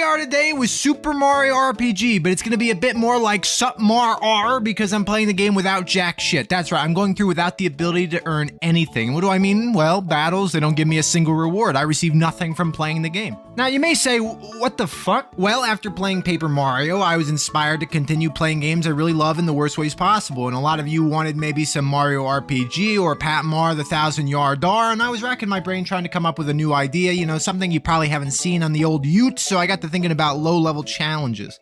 are today with Super Mario RPG, but it's going to be a bit more like Sup Mar R because I'm playing the game without jack shit. That's right, I'm going through without the ability to earn anything. What do I mean? Well, battles, they don't give me a single reward. I receive nothing from playing the game. Now, you may say, what the fuck? Well, after playing Paper Mario, I was inspired to continue playing games I really love in the worst ways possible, and a lot of you wanted maybe some Mario RPG or Pat Mar the 1,000-Yard Dar, and I was racking my brain trying to come up with a new idea, you know, something you probably haven't seen on the old Ute, so I got to thinking about low-level challenges.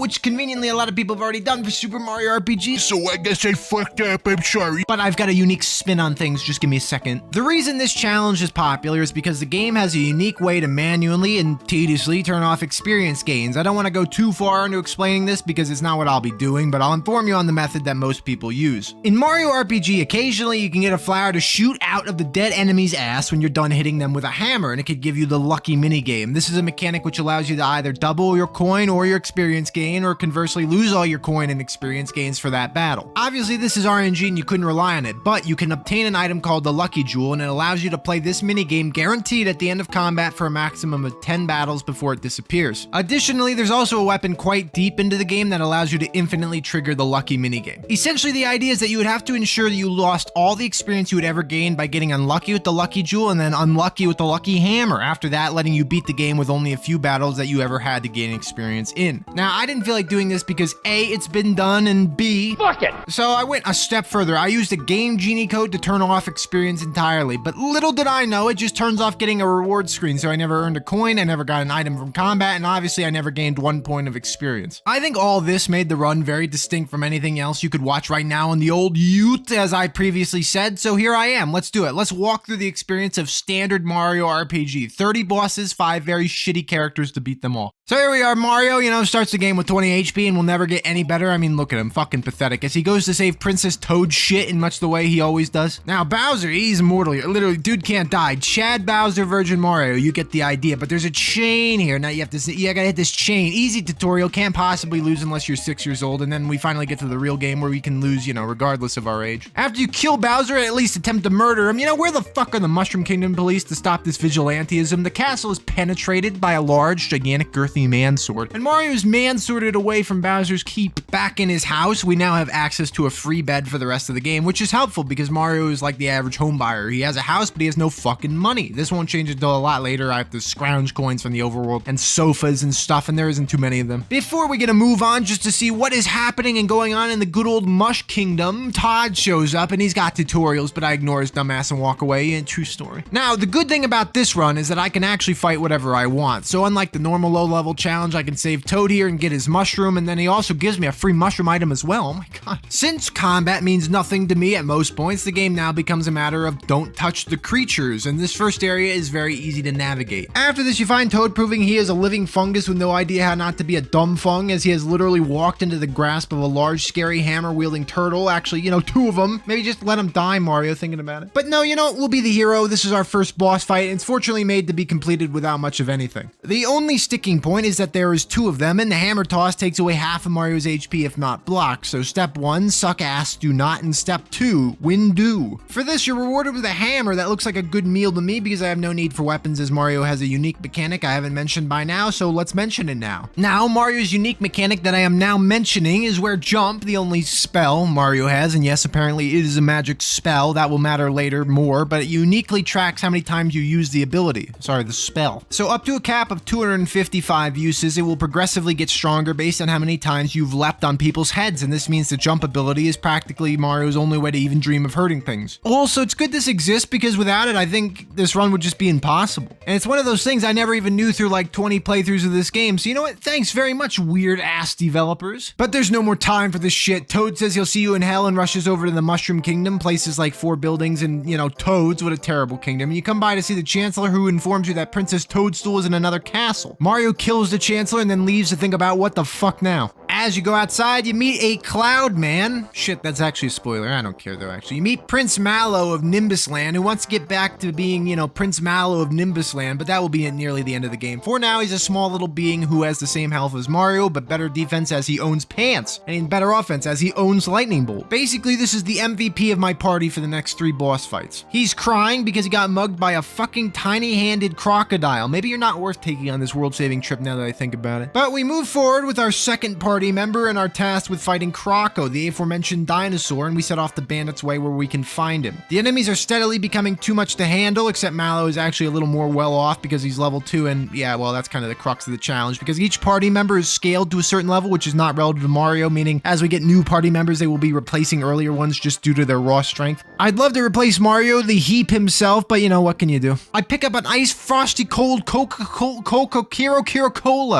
Which conveniently a lot of people have already done for Super Mario RPG, so I guess I fucked up, I'm sorry. But I've got a unique spin on things, just give me a second. The reason this challenge is popular is because the game has a unique way to manually and tediously turn off experience gains. I don't want to go too far into explaining this because it's not what I'll be doing, but I'll inform you on the method that most people use. In Mario RPG, occasionally you can get a flower to shoot out of the dead enemy's ass when you're done hitting them with a hammer, and it could give you the lucky minigame. This is a mechanic which allows you to either double your coin or your experience gain, or conversely lose all your coin and experience gains for that battle. Obviously this is RNG and you couldn't rely on it, but you can obtain an item called the Lucky Jewel, and it allows you to play this minigame guaranteed at the end of combat for a maximum of 10 battles before it disappears. Additionally, there's also a weapon quite deep into the game that allows you to infinitely trigger the lucky minigame. Essentially, the idea is that you would have to ensure that you lost all the experience you would ever gain by getting unlucky with the Lucky Jewel and then unlucky with the Lucky Hammer, after that letting you beat the game with only a few battles that you ever had to gain experience in. Now, I didn't feel like doing this because A, it's been done, and B, fuck it! So I went a step further. I used a game genie code to turn off experience entirely, but little did I know, it just turns off getting a reward screen, so I never earned a coin, I never got an item from combat, and obviously I never gained 1 point of experience. I think all this made the run very distinct from anything else you could watch right now in the old Ute, as I previously said, so here I am. Let's do it. Let's walk through the experience of standard Mario RPG. 30 bosses, 5 very shitty characters to beat them all. So here we are, Mario, starts the game with 20 HP and will never get any better. I mean, look at him, fucking pathetic, as he goes to save Princess Toad shit in much the way he always does. Now, Bowser, he's immortal. Literally, dude can't die. Chad Bowser, Virgin Mario, you get the idea, but there's a chain here. Now you gotta hit this chain. Easy tutorial, can't possibly lose unless you're 6 years old, and then we finally get to the real game where we can lose, regardless of our age. After you kill Bowser, at least attempt to murder him, where the fuck are the Mushroom Kingdom police to stop this vigilantism? The castle is penetrated by a large, gigantic, girthy man-sword, and Mario is man-sworded away from Bowser's keep. Back in his house, we now have access to a free bed for the rest of the game, which is helpful because Mario is like the average home buyer. He has a house, but he has no fucking money. This won't change until a lot later. I have to scrounge coins from the overworld and sofas and stuff, and there isn't too many of them. Before we get to move on, just to see what is happening and going on in the good old Mush Kingdom, Todd shows up and he's got tutorials, but I ignore his dumbass and walk away. True story. Now, the good thing about this run is that I can actually fight whatever I want. So unlike the normal low-level challenge, I can save Toad here and get his mushroom, and then he also gives me a free mushroom item as well. Oh my god. Since combat means nothing to me at most points, the game now becomes a matter of don't touch the creatures, and this first area is very easy to navigate. After this, you find Toad proving he is a living fungus with no idea how not to be a dumb fung, as he has literally walked into the grasp of a large, scary, hammer-wielding turtle. Actually, 2 of them. Maybe just let him die, Mario, thinking about it. But no, we'll be the hero. This is our first boss fight, and it's fortunately made to be completed without much of anything. The only sticking point is that there is 2 of them, and the hammer toss takes away half of Mario's HP if not blocked. So step 1, suck ass, do not, and step 2, win do. For this, you're rewarded with a hammer that looks like a good meal to me because I have no need for weapons, as Mario has a unique mechanic I haven't mentioned by now, so let's mention it now. Now, Mario's unique mechanic that I am now mentioning is where jump, the only spell Mario has, and yes, apparently it is a magic spell, that will matter later more, but it uniquely tracks how many times you use the ability. Sorry, the spell. So up to a cap of 255 uses, it will progressively get stronger based on how many times you've leapt on people's heads, and this means the jump ability is practically Mario's only way to even dream of hurting things. Also, it's good this exists because without it, I think this run would just be impossible. And it's one of those things I never even knew through like 20 playthroughs of this game, so you know what? Thanks very much, weird-ass developers. But there's no more time for this shit. Toad says he'll see you in hell and rushes over to the Mushroom Kingdom, places like 4 buildings and, Toads, what a terrible kingdom. And you come by to see the Chancellor, who informs you that Princess Toadstool is in another castle. Mario kills the Chancellor and then leaves to think about what the fuck now. As you go outside, you meet a Cloud Man. Shit, that's actually a spoiler. I don't care though, actually. You meet Prince Mallow of Nimbus Land, who wants to get back to being, you know, Prince Mallow of Nimbus Land, but that will be at nearly the end of the game. For now, he's a small little being who has the same health as Mario, but better defense as he owns pants, and better offense as he owns Lightning Bolt. Basically, this is the MVP of my party for the next 3 boss fights. He's crying because he got mugged by a fucking tiny-handed crocodile. Maybe you're not worth taking on this world-saving trip now that I think about it. But we move forward with our second party member and are tasked with fighting Croco, the aforementioned dinosaur, and we set off the bandit's way where we can find him. The enemies are steadily becoming too much to handle, except Mallow is actually a little more well off because he's level 2, and yeah, well, that's kind of the crux of the challenge, because each party member is scaled to a certain level, which is not relative to Mario, meaning as we get new party members, they will be replacing earlier ones just due to their raw strength. I'd love to replace Mario, the heap himself, but you know, what can you do? I pick up an ice frosty cold Coca-Cola,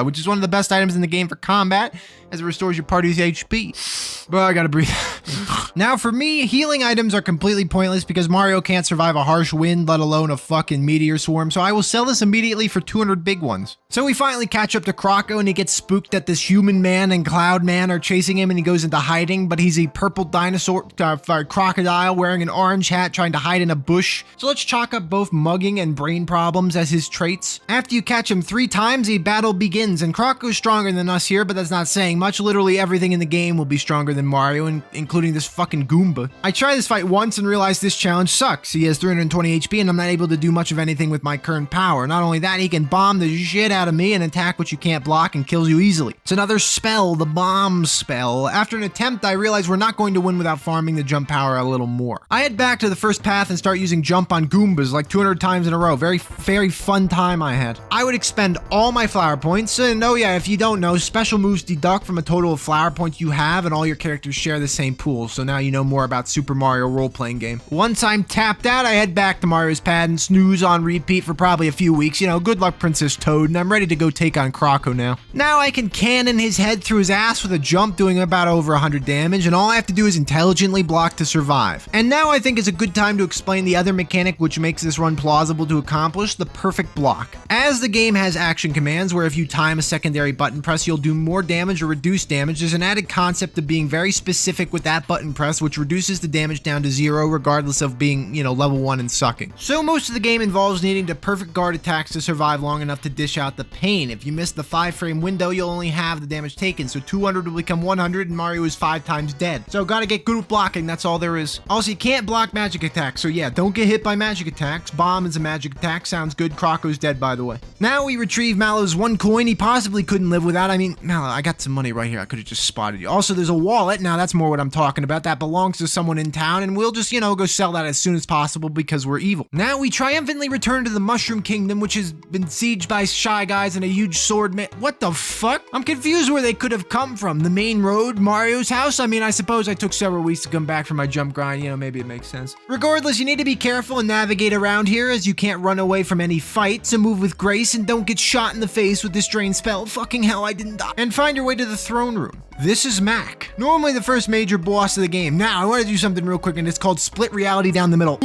which is one of the best items in the game for combat, as it restores your party's HP. But I gotta breathe. Now for me, healing items are completely pointless because Mario can't survive a harsh wind, let alone a fucking meteor swarm, so I will sell this immediately for 200 big ones. So we finally catch up to Croco and he gets spooked that this human man and Cloud Man are chasing him and he goes into hiding, but he's a purple dinosaur, crocodile wearing an orange hat trying to hide in a bush. So let's chalk up both mugging and brain problems as his traits. After you catch him 3 times, a battle begins, and Croco's stronger than us here, but that's not saying much. Literally everything in the game will be stronger than Mario, including this fucking Goomba. I tried this fight once and realized this challenge sucks. He has 320 HP and I'm not able to do much of anything with my current power. Not only that, he can bomb the shit out of me and attack what you can't block and kills you easily. It's another spell, the bomb spell. After an attempt, I realized we're not going to win without farming the jump power a little more. I head back to the first path and start using jump on Goombas like 200 times in a row. Very fun time I had. I would expend all my flower points, and oh yeah, if you don't know, special moves deduct from a total of flower points you have, and all your characters share the same pool, so now you know more about Super Mario role-playing game. Once I'm tapped out, I head back to Mario's pad and snooze on repeat for probably a few weeks. You know, good luck Princess Toad, and I'm ready to go take on Croco now. Now I can cannon his head through his ass with a jump doing about over 100 damage, and all I have to do is intelligently block to survive. And now I think it's a good time to explain the other mechanic which makes this run plausible to accomplish, the perfect block. As the game has action commands where if you time a secondary button press you'll do more damage or reduce damage, there's an added concept of being very specific with that button press, which reduces the damage down to 0 regardless of being, you know, level 1 and sucking. So most of the game involves needing to perfect guard attacks to survive long enough to dish out the pain. If you miss the 5-frame window, you'll only have the damage taken, so 200 will become 100 and Mario is 5 times dead. So gotta get good at blocking, that's all there is. Also, you can't block magic attacks, so yeah, don't get hit by magic attacks. Bomb is a magic attack, sounds good. Croco's dead, by the way. Now we retrieve Mallow's 1 coin he possibly couldn't live without. I mean, Mallow, I got some money right here, I could've just spotted you. Also, there's a wallet, now that's more what I'm talking about, that belongs to someone in town, and we'll just, you know, go sell that as soon as possible because we're evil. Now we triumphantly return to the Mushroom Kingdom, which has been sieged by Shy Guys and a huge sword man. What the fuck? I'm confused where they could have come from. The main road? Mario's house? I mean, I suppose I took several weeks to come back from my jump grind, you know, maybe it makes sense. Regardless, you need to be careful and navigate around here as you can't run away from any fight, so move with grace and don't get shot in the face with this drain spell. Fucking hell, I didn't die. And find your way to the throne room. This is Mack, normally the first major boss of the game. Now, I want to do something real quick, and it's called split reality down the middle.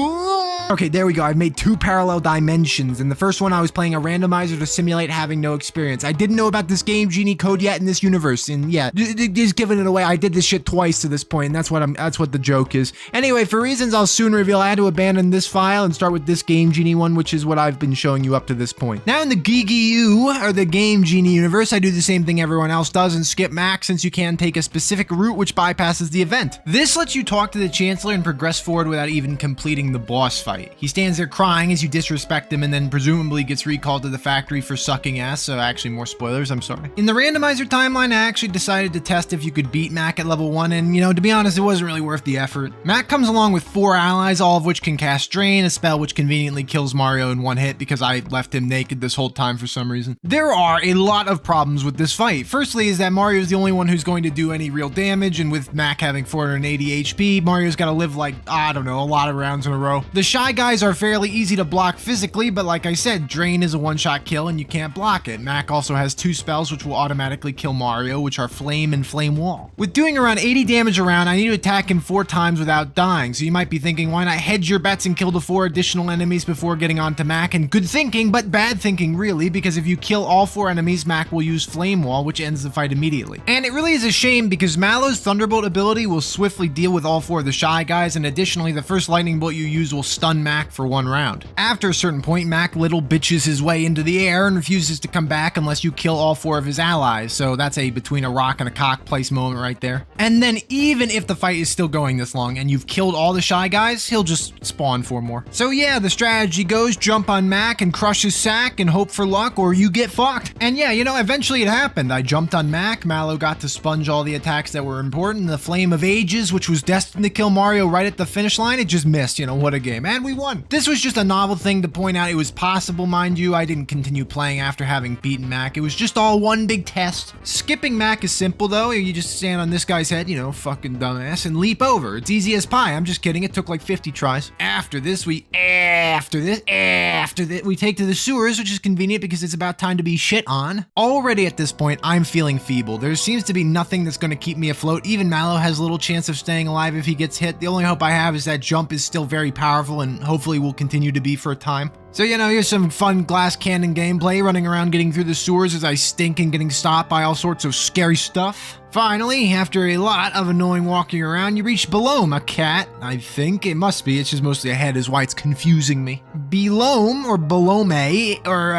Okay, there we go. I've made 2 parallel dimensions. In the first one, I was playing a randomizer to simulate having no experience. I didn't know about this game genie code yet in this universe, and yeah, just giving it away. I did this shit twice to this point, and that's what the joke is. Anyway, for reasons I'll soon reveal, I had to abandon this file and start with this game genie one, which is what I've been showing you up to this point. Now in the GGU, or the game genie universe, I do the same thing everyone else does and skip Mack since you can take a specific route which bypasses the event. This lets you talk to the Chancellor and progress forward without even completing the boss fight. He stands there crying as you disrespect him and then presumably gets recalled to the factory for sucking ass, so actually more spoilers, I'm sorry. In the randomizer timeline, I actually decided to test if you could beat Mack at level 1, and you know, to be honest, it wasn't really worth the effort. Mack comes along with 4 allies, all of which can cast Drain, a spell which conveniently kills Mario in 1 hit because I left him naked this whole time for some reason. There are a lot of problems with this fight. Firstly is that Mario is the only one who's going to do any real damage, and with Mack having 480 HP, Mario's gotta live like, I don't know, a lot of rounds in a row. The Shy Shy Guys are fairly easy to block physically, but like I said, Drain is a one-shot kill and you can't block it. Mack also has 2 spells which will automatically kill Mario, which are Flame and Flame Wall. With doing around 80 damage around, I need to attack him 4 times without dying, so you might be thinking, why not hedge your bets and kill the 4 additional enemies before getting onto Mack? And good thinking, but bad thinking really, because if you kill all 4 enemies, Mack will use Flame Wall, which ends the fight immediately. And it really is a shame because Mallow's Thunderbolt ability will swiftly deal with all 4 of the Shy Guys, and additionally, the first Lightning Bolt you use will stun Mack for 1 round. After a certain point, Mack little bitches his way into the air and refuses to come back unless you kill all 4 of his allies, so that's a between a rock and a cock place moment right there. And then even if the fight is still going this long and you've killed all the Shy Guys, he'll just spawn 4 more. So yeah, the strategy goes jump on Mack and crush his sack and hope for luck or you get fucked. And yeah, you know, eventually it happened. I jumped on Mack, Mallow got to sponge all the attacks that were important, the Flame of Ages, which was destined to kill Mario right at the finish line, it just missed, you know, what a game. And we won. This was just a novel thing to point out. It was possible, mind you. I didn't continue playing after having beaten Mack. It was just all one big test. Skipping Mack is simple though. You just stand on this guy's head, you know, fucking dumbass, and leap over. It's easy as pie. I'm just kidding. It took like 50 tries. After this, we take to the sewers, which is convenient because it's about time to be shit on. Already at this point, I'm feeling feeble. There seems to be nothing that's going to keep me afloat. Even Mallow has little chance of staying alive if he gets hit. The only hope I have is that jump is still very powerful and hopefully will continue to be for a time. So, you know, here's some fun glass cannon gameplay, running around getting through the sewers as I stink and getting stopped by all sorts of scary stuff. Finally, after a lot of annoying walking around, you reach Bellom, a cat, I think. It must be, it's just mostly a head is why it's confusing me. Bellom, or Bellome, or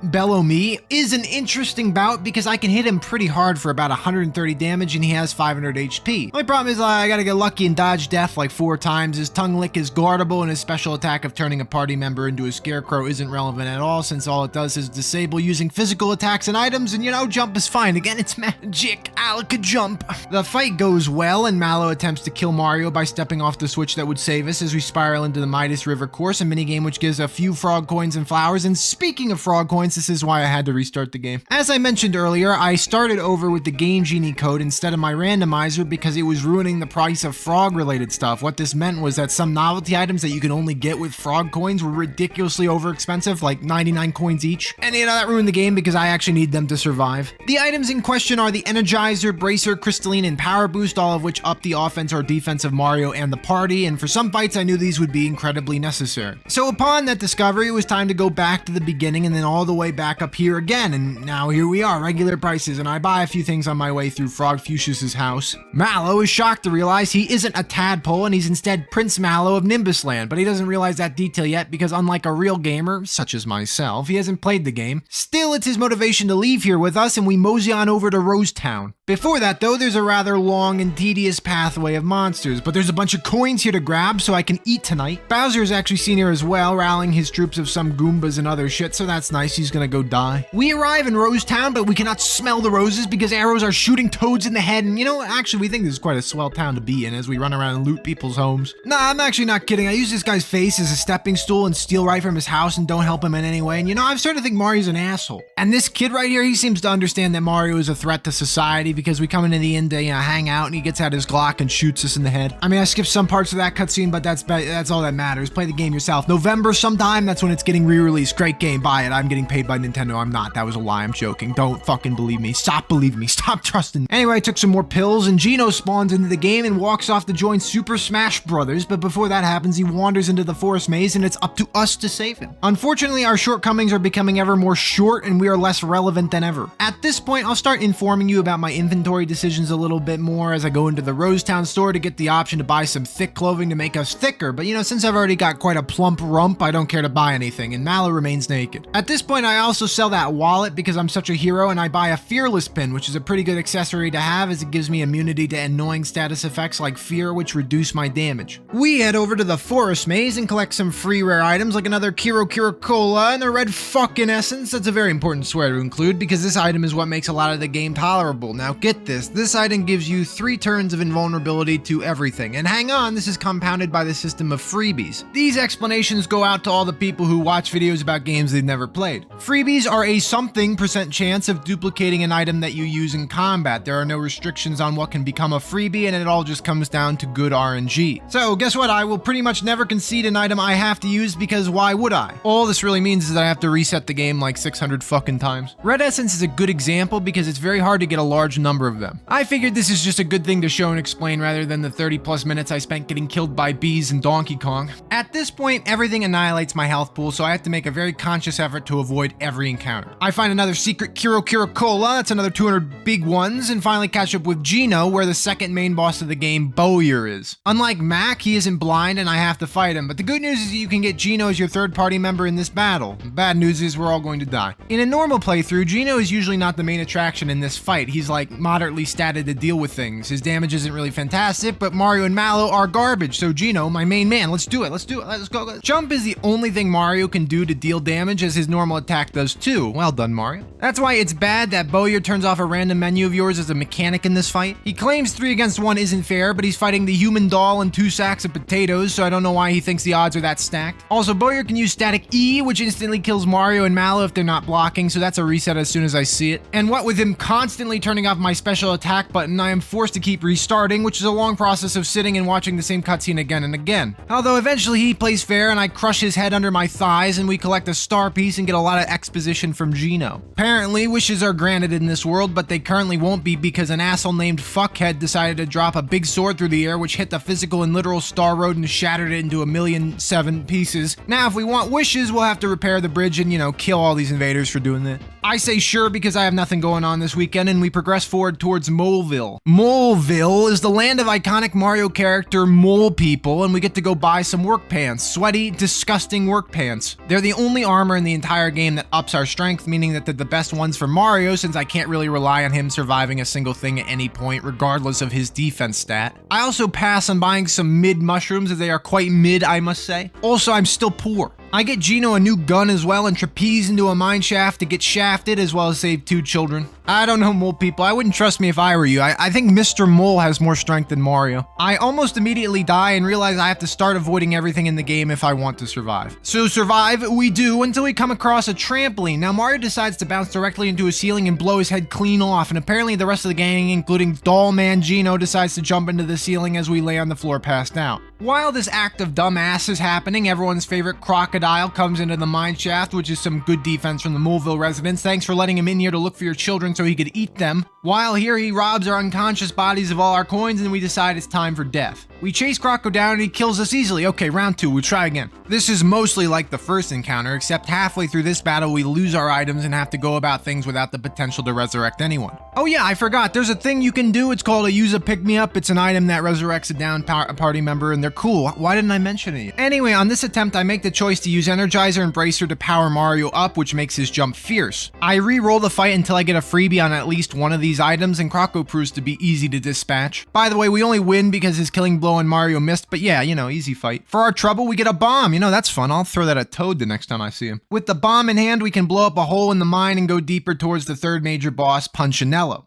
Bellomy, is an interesting bout because I can hit him pretty hard for about 130 damage and he has 500 HP. My problem is I gotta get lucky and dodge death like 4 times. His tongue lick is guardable and his special attack of turning a party member into a scarecrow isn't relevant at all since all it does is disable using physical attacks and items, and you know, jump is fine. Again, it's magic. Could jump. The fight goes well and Mallow attempts to kill Mario by stepping off the switch that would save us as we spiral into the Midas River course, a minigame which gives a few frog coins and flowers. And speaking of frog coins, this is why I had to restart the game. As I mentioned earlier, I started over with the game genie code instead of my randomizer because it was ruining the price of frog related stuff. What this meant was that some novelty items that you can only get with frog coins were ridiculously over expensive, like 99 coins each. And you know, that ruined the game because I actually need them to survive. The items in question are the Energizer, Bracer, Crystalline, and Power Boost, all of which up the offense or defense of Mario and the party, and for some fights I knew these would be incredibly necessary. So upon that discovery, it was time to go back to the beginning and then all the way back up here again, and now here we are, regular prices, and I buy a few things on my way through Frog Fuchsia's house. Mallow is shocked to realize he isn't a tadpole and he's instead Prince Mallow of Nimbus Land, but he doesn't realize that detail yet because unlike a real gamer, such as myself, he hasn't played the game. Still, it's his motivation to leave here with us and we mosey on over to Rosetown. Before that though, there's a rather long and tedious pathway of monsters, but there's a bunch of coins here to grab so I can eat tonight. Bowser is actually seen here as well, rallying his troops of some Goombas and other shit, so that's nice, he's gonna go die. We arrive in Rosetown, but we cannot smell the roses because arrows are shooting toads in the head, and you know, actually we think this is quite a swell town to be in as we run around and loot people's homes. Nah, I'm actually not kidding, I use this guy's face as a stepping stool and steal right from his house and don't help him in any way, and you know, I've started to think Mario's an asshole. And this kid right here, he seems to understand that Mario is a threat to society because we come into the inn to, you know, hang out and he gets out his Glock and shoots us in the head. I mean, I skipped some parts of that cutscene, but that's all that matters. Play the game yourself. November sometime, that's when it's getting re-released. Great game, buy it. I'm getting paid by Nintendo. I'm not. That was a lie. I'm joking. Don't fucking believe me. Stop believing me. Stop trusting me. Anyway, I took some more pills and Geno spawns into the game and walks off to join Super Smash Brothers, but before that happens, he wanders into the forest maze and it's up to us to save him. Unfortunately, our shortcomings are becoming ever more short and we are less relevant than ever. At this point, I'll start informing you about my inventory decisions a little bit more as I go into the Rosetown store to get the option to buy some thick clothing to make us thicker, but you know, since I've already got quite a plump rump, I don't care to buy anything, and Mallow remains naked. At this point, I also sell that wallet because I'm such a hero, and I buy a Fearless pin, which is a pretty good accessory to have as it gives me immunity to annoying status effects like fear, which reduce my damage. We head over to the forest maze and collect some free rare items like another Kiro Cola and a red fucking essence. That's a very important swear to include because this item is what makes a lot of the game tolerable. Now, Get this item gives you 3 turns of invulnerability to everything. And hang on, this is compounded by the system of freebies. These explanations go out to all the people who watch videos about games they've never played. Freebies are a something % chance of duplicating an item that you use in combat. There are no restrictions on what can become a freebie, and it all just comes down to good RNG. So guess what? I will pretty much never concede an item I have to use, because why would I? All this really means is that I have to reset the game like 600 fucking times. Red Essence is a good example because it's very hard to get a large number of them. I figured this is just a good thing to show and explain rather than the 30 plus minutes I spent getting killed by bees in Donkey Kong. At this point, everything annihilates my health pool, so I have to make a very conscious effort to avoid every encounter. I find another secret Kiro Cola, that's another 200 big ones, and finally catch up with Geno, where the second main boss of the game, Bowyer, is. Unlike Mack, he isn't blind and I have to fight him, but the good news is that you can get Geno as your third party member in this battle. The bad news is we're all going to die. In a normal playthrough, Geno is usually not the main attraction in this fight. He's like moderately statted to deal with things. His damage isn't really fantastic, but Mario and Mallow are garbage, so Geno, my main man, let's do it, let's go. Jump is the only thing Mario can do to deal damage, as his normal attack does too. Well done, Mario. That's why it's bad that Bowyer turns off a random menu of yours as a mechanic in this fight. He claims 3 against 1 isn't fair, but he's fighting the human doll and 2 sacks of potatoes, so I don't know why he thinks the odds are that stacked. Also, Bowyer can use static E, which instantly kills Mario and Mallow if they're not blocking, so that's a reset as soon as I see it. And what with him constantly turning off my special attack button, I am forced to keep restarting, which is a long process of sitting and watching the same cutscene again and again. Although eventually he plays fair and I crush his head under my thighs and we collect a star piece and get a lot of exposition from Geno. Apparently, wishes are granted in this world, but they currently won't be because an asshole named Fuckhead decided to drop a big sword through the air, which hit the physical and literal Star Road and shattered it into 1,000,007 pieces. Now, if we want wishes, we'll have to repair the bridge and, kill all these invaders for doing that. I say sure because I have nothing going on this weekend, and we progress forward towards Moleville. Moleville is the land of iconic Mario character Mole People, and we get to go buy some work pants. Sweaty, disgusting work pants. They're the only armor in the entire game that ups our strength, meaning that they're the best ones for Mario, since I can't really rely on him surviving a single thing at any point, regardless of his defense stat. I also pass on buying some mid mushrooms, as they are quite mid, I must say. Also, I'm still poor. I get Geno a new gun as well and trapeze into a mine shaft to get shafted, as well as save 2 children. I don't know, Mole People. I wouldn't trust me if I were you. I think Mr. Mole has more strength than Mario. I almost immediately die and realize I have to start avoiding everything in the game if I want to survive. So survive we do until we come across a trampoline. Now Mario decides to bounce directly into a ceiling and blow his head clean off, and apparently the rest of the gang, including Doll Man Geno, decides to jump into the ceiling as we lay on the floor passed out. While this act of dumbass is happening, everyone's favorite crocodile comes into the mine shaft, which is some good defense from the Moleville residents. Thanks for letting him in here to look for your children so he could eat them. While here, he robs our unconscious bodies of all our coins, and we decide it's time for death. We chase Croco down and he kills us easily. Okay, round 2, we'll try again. This is mostly like the first encounter, except halfway through this battle we lose our items and have to go about things without the potential to resurrect anyone. Oh yeah, I forgot, there's a thing you can do. It's called a use a pick-me-up. It's an item that resurrects a down party member, and they're cool. Why didn't I mention it? Anyway, on this attempt I make the choice to use Energizer and Bracer to power Mario up, which makes his jump fierce. I re-roll the fight until I get a freebie on at least one of these items, and Croco proves to be easy to dispatch. By the way, we only win because his killing blow on Mario missed, but yeah, easy fight. For our trouble, we get a bomb. That's fun. I'll throw that at Toad the next time I see him. With the bomb in hand, we can blow up a hole in the mine and go deeper towards the third major boss, Punchinello.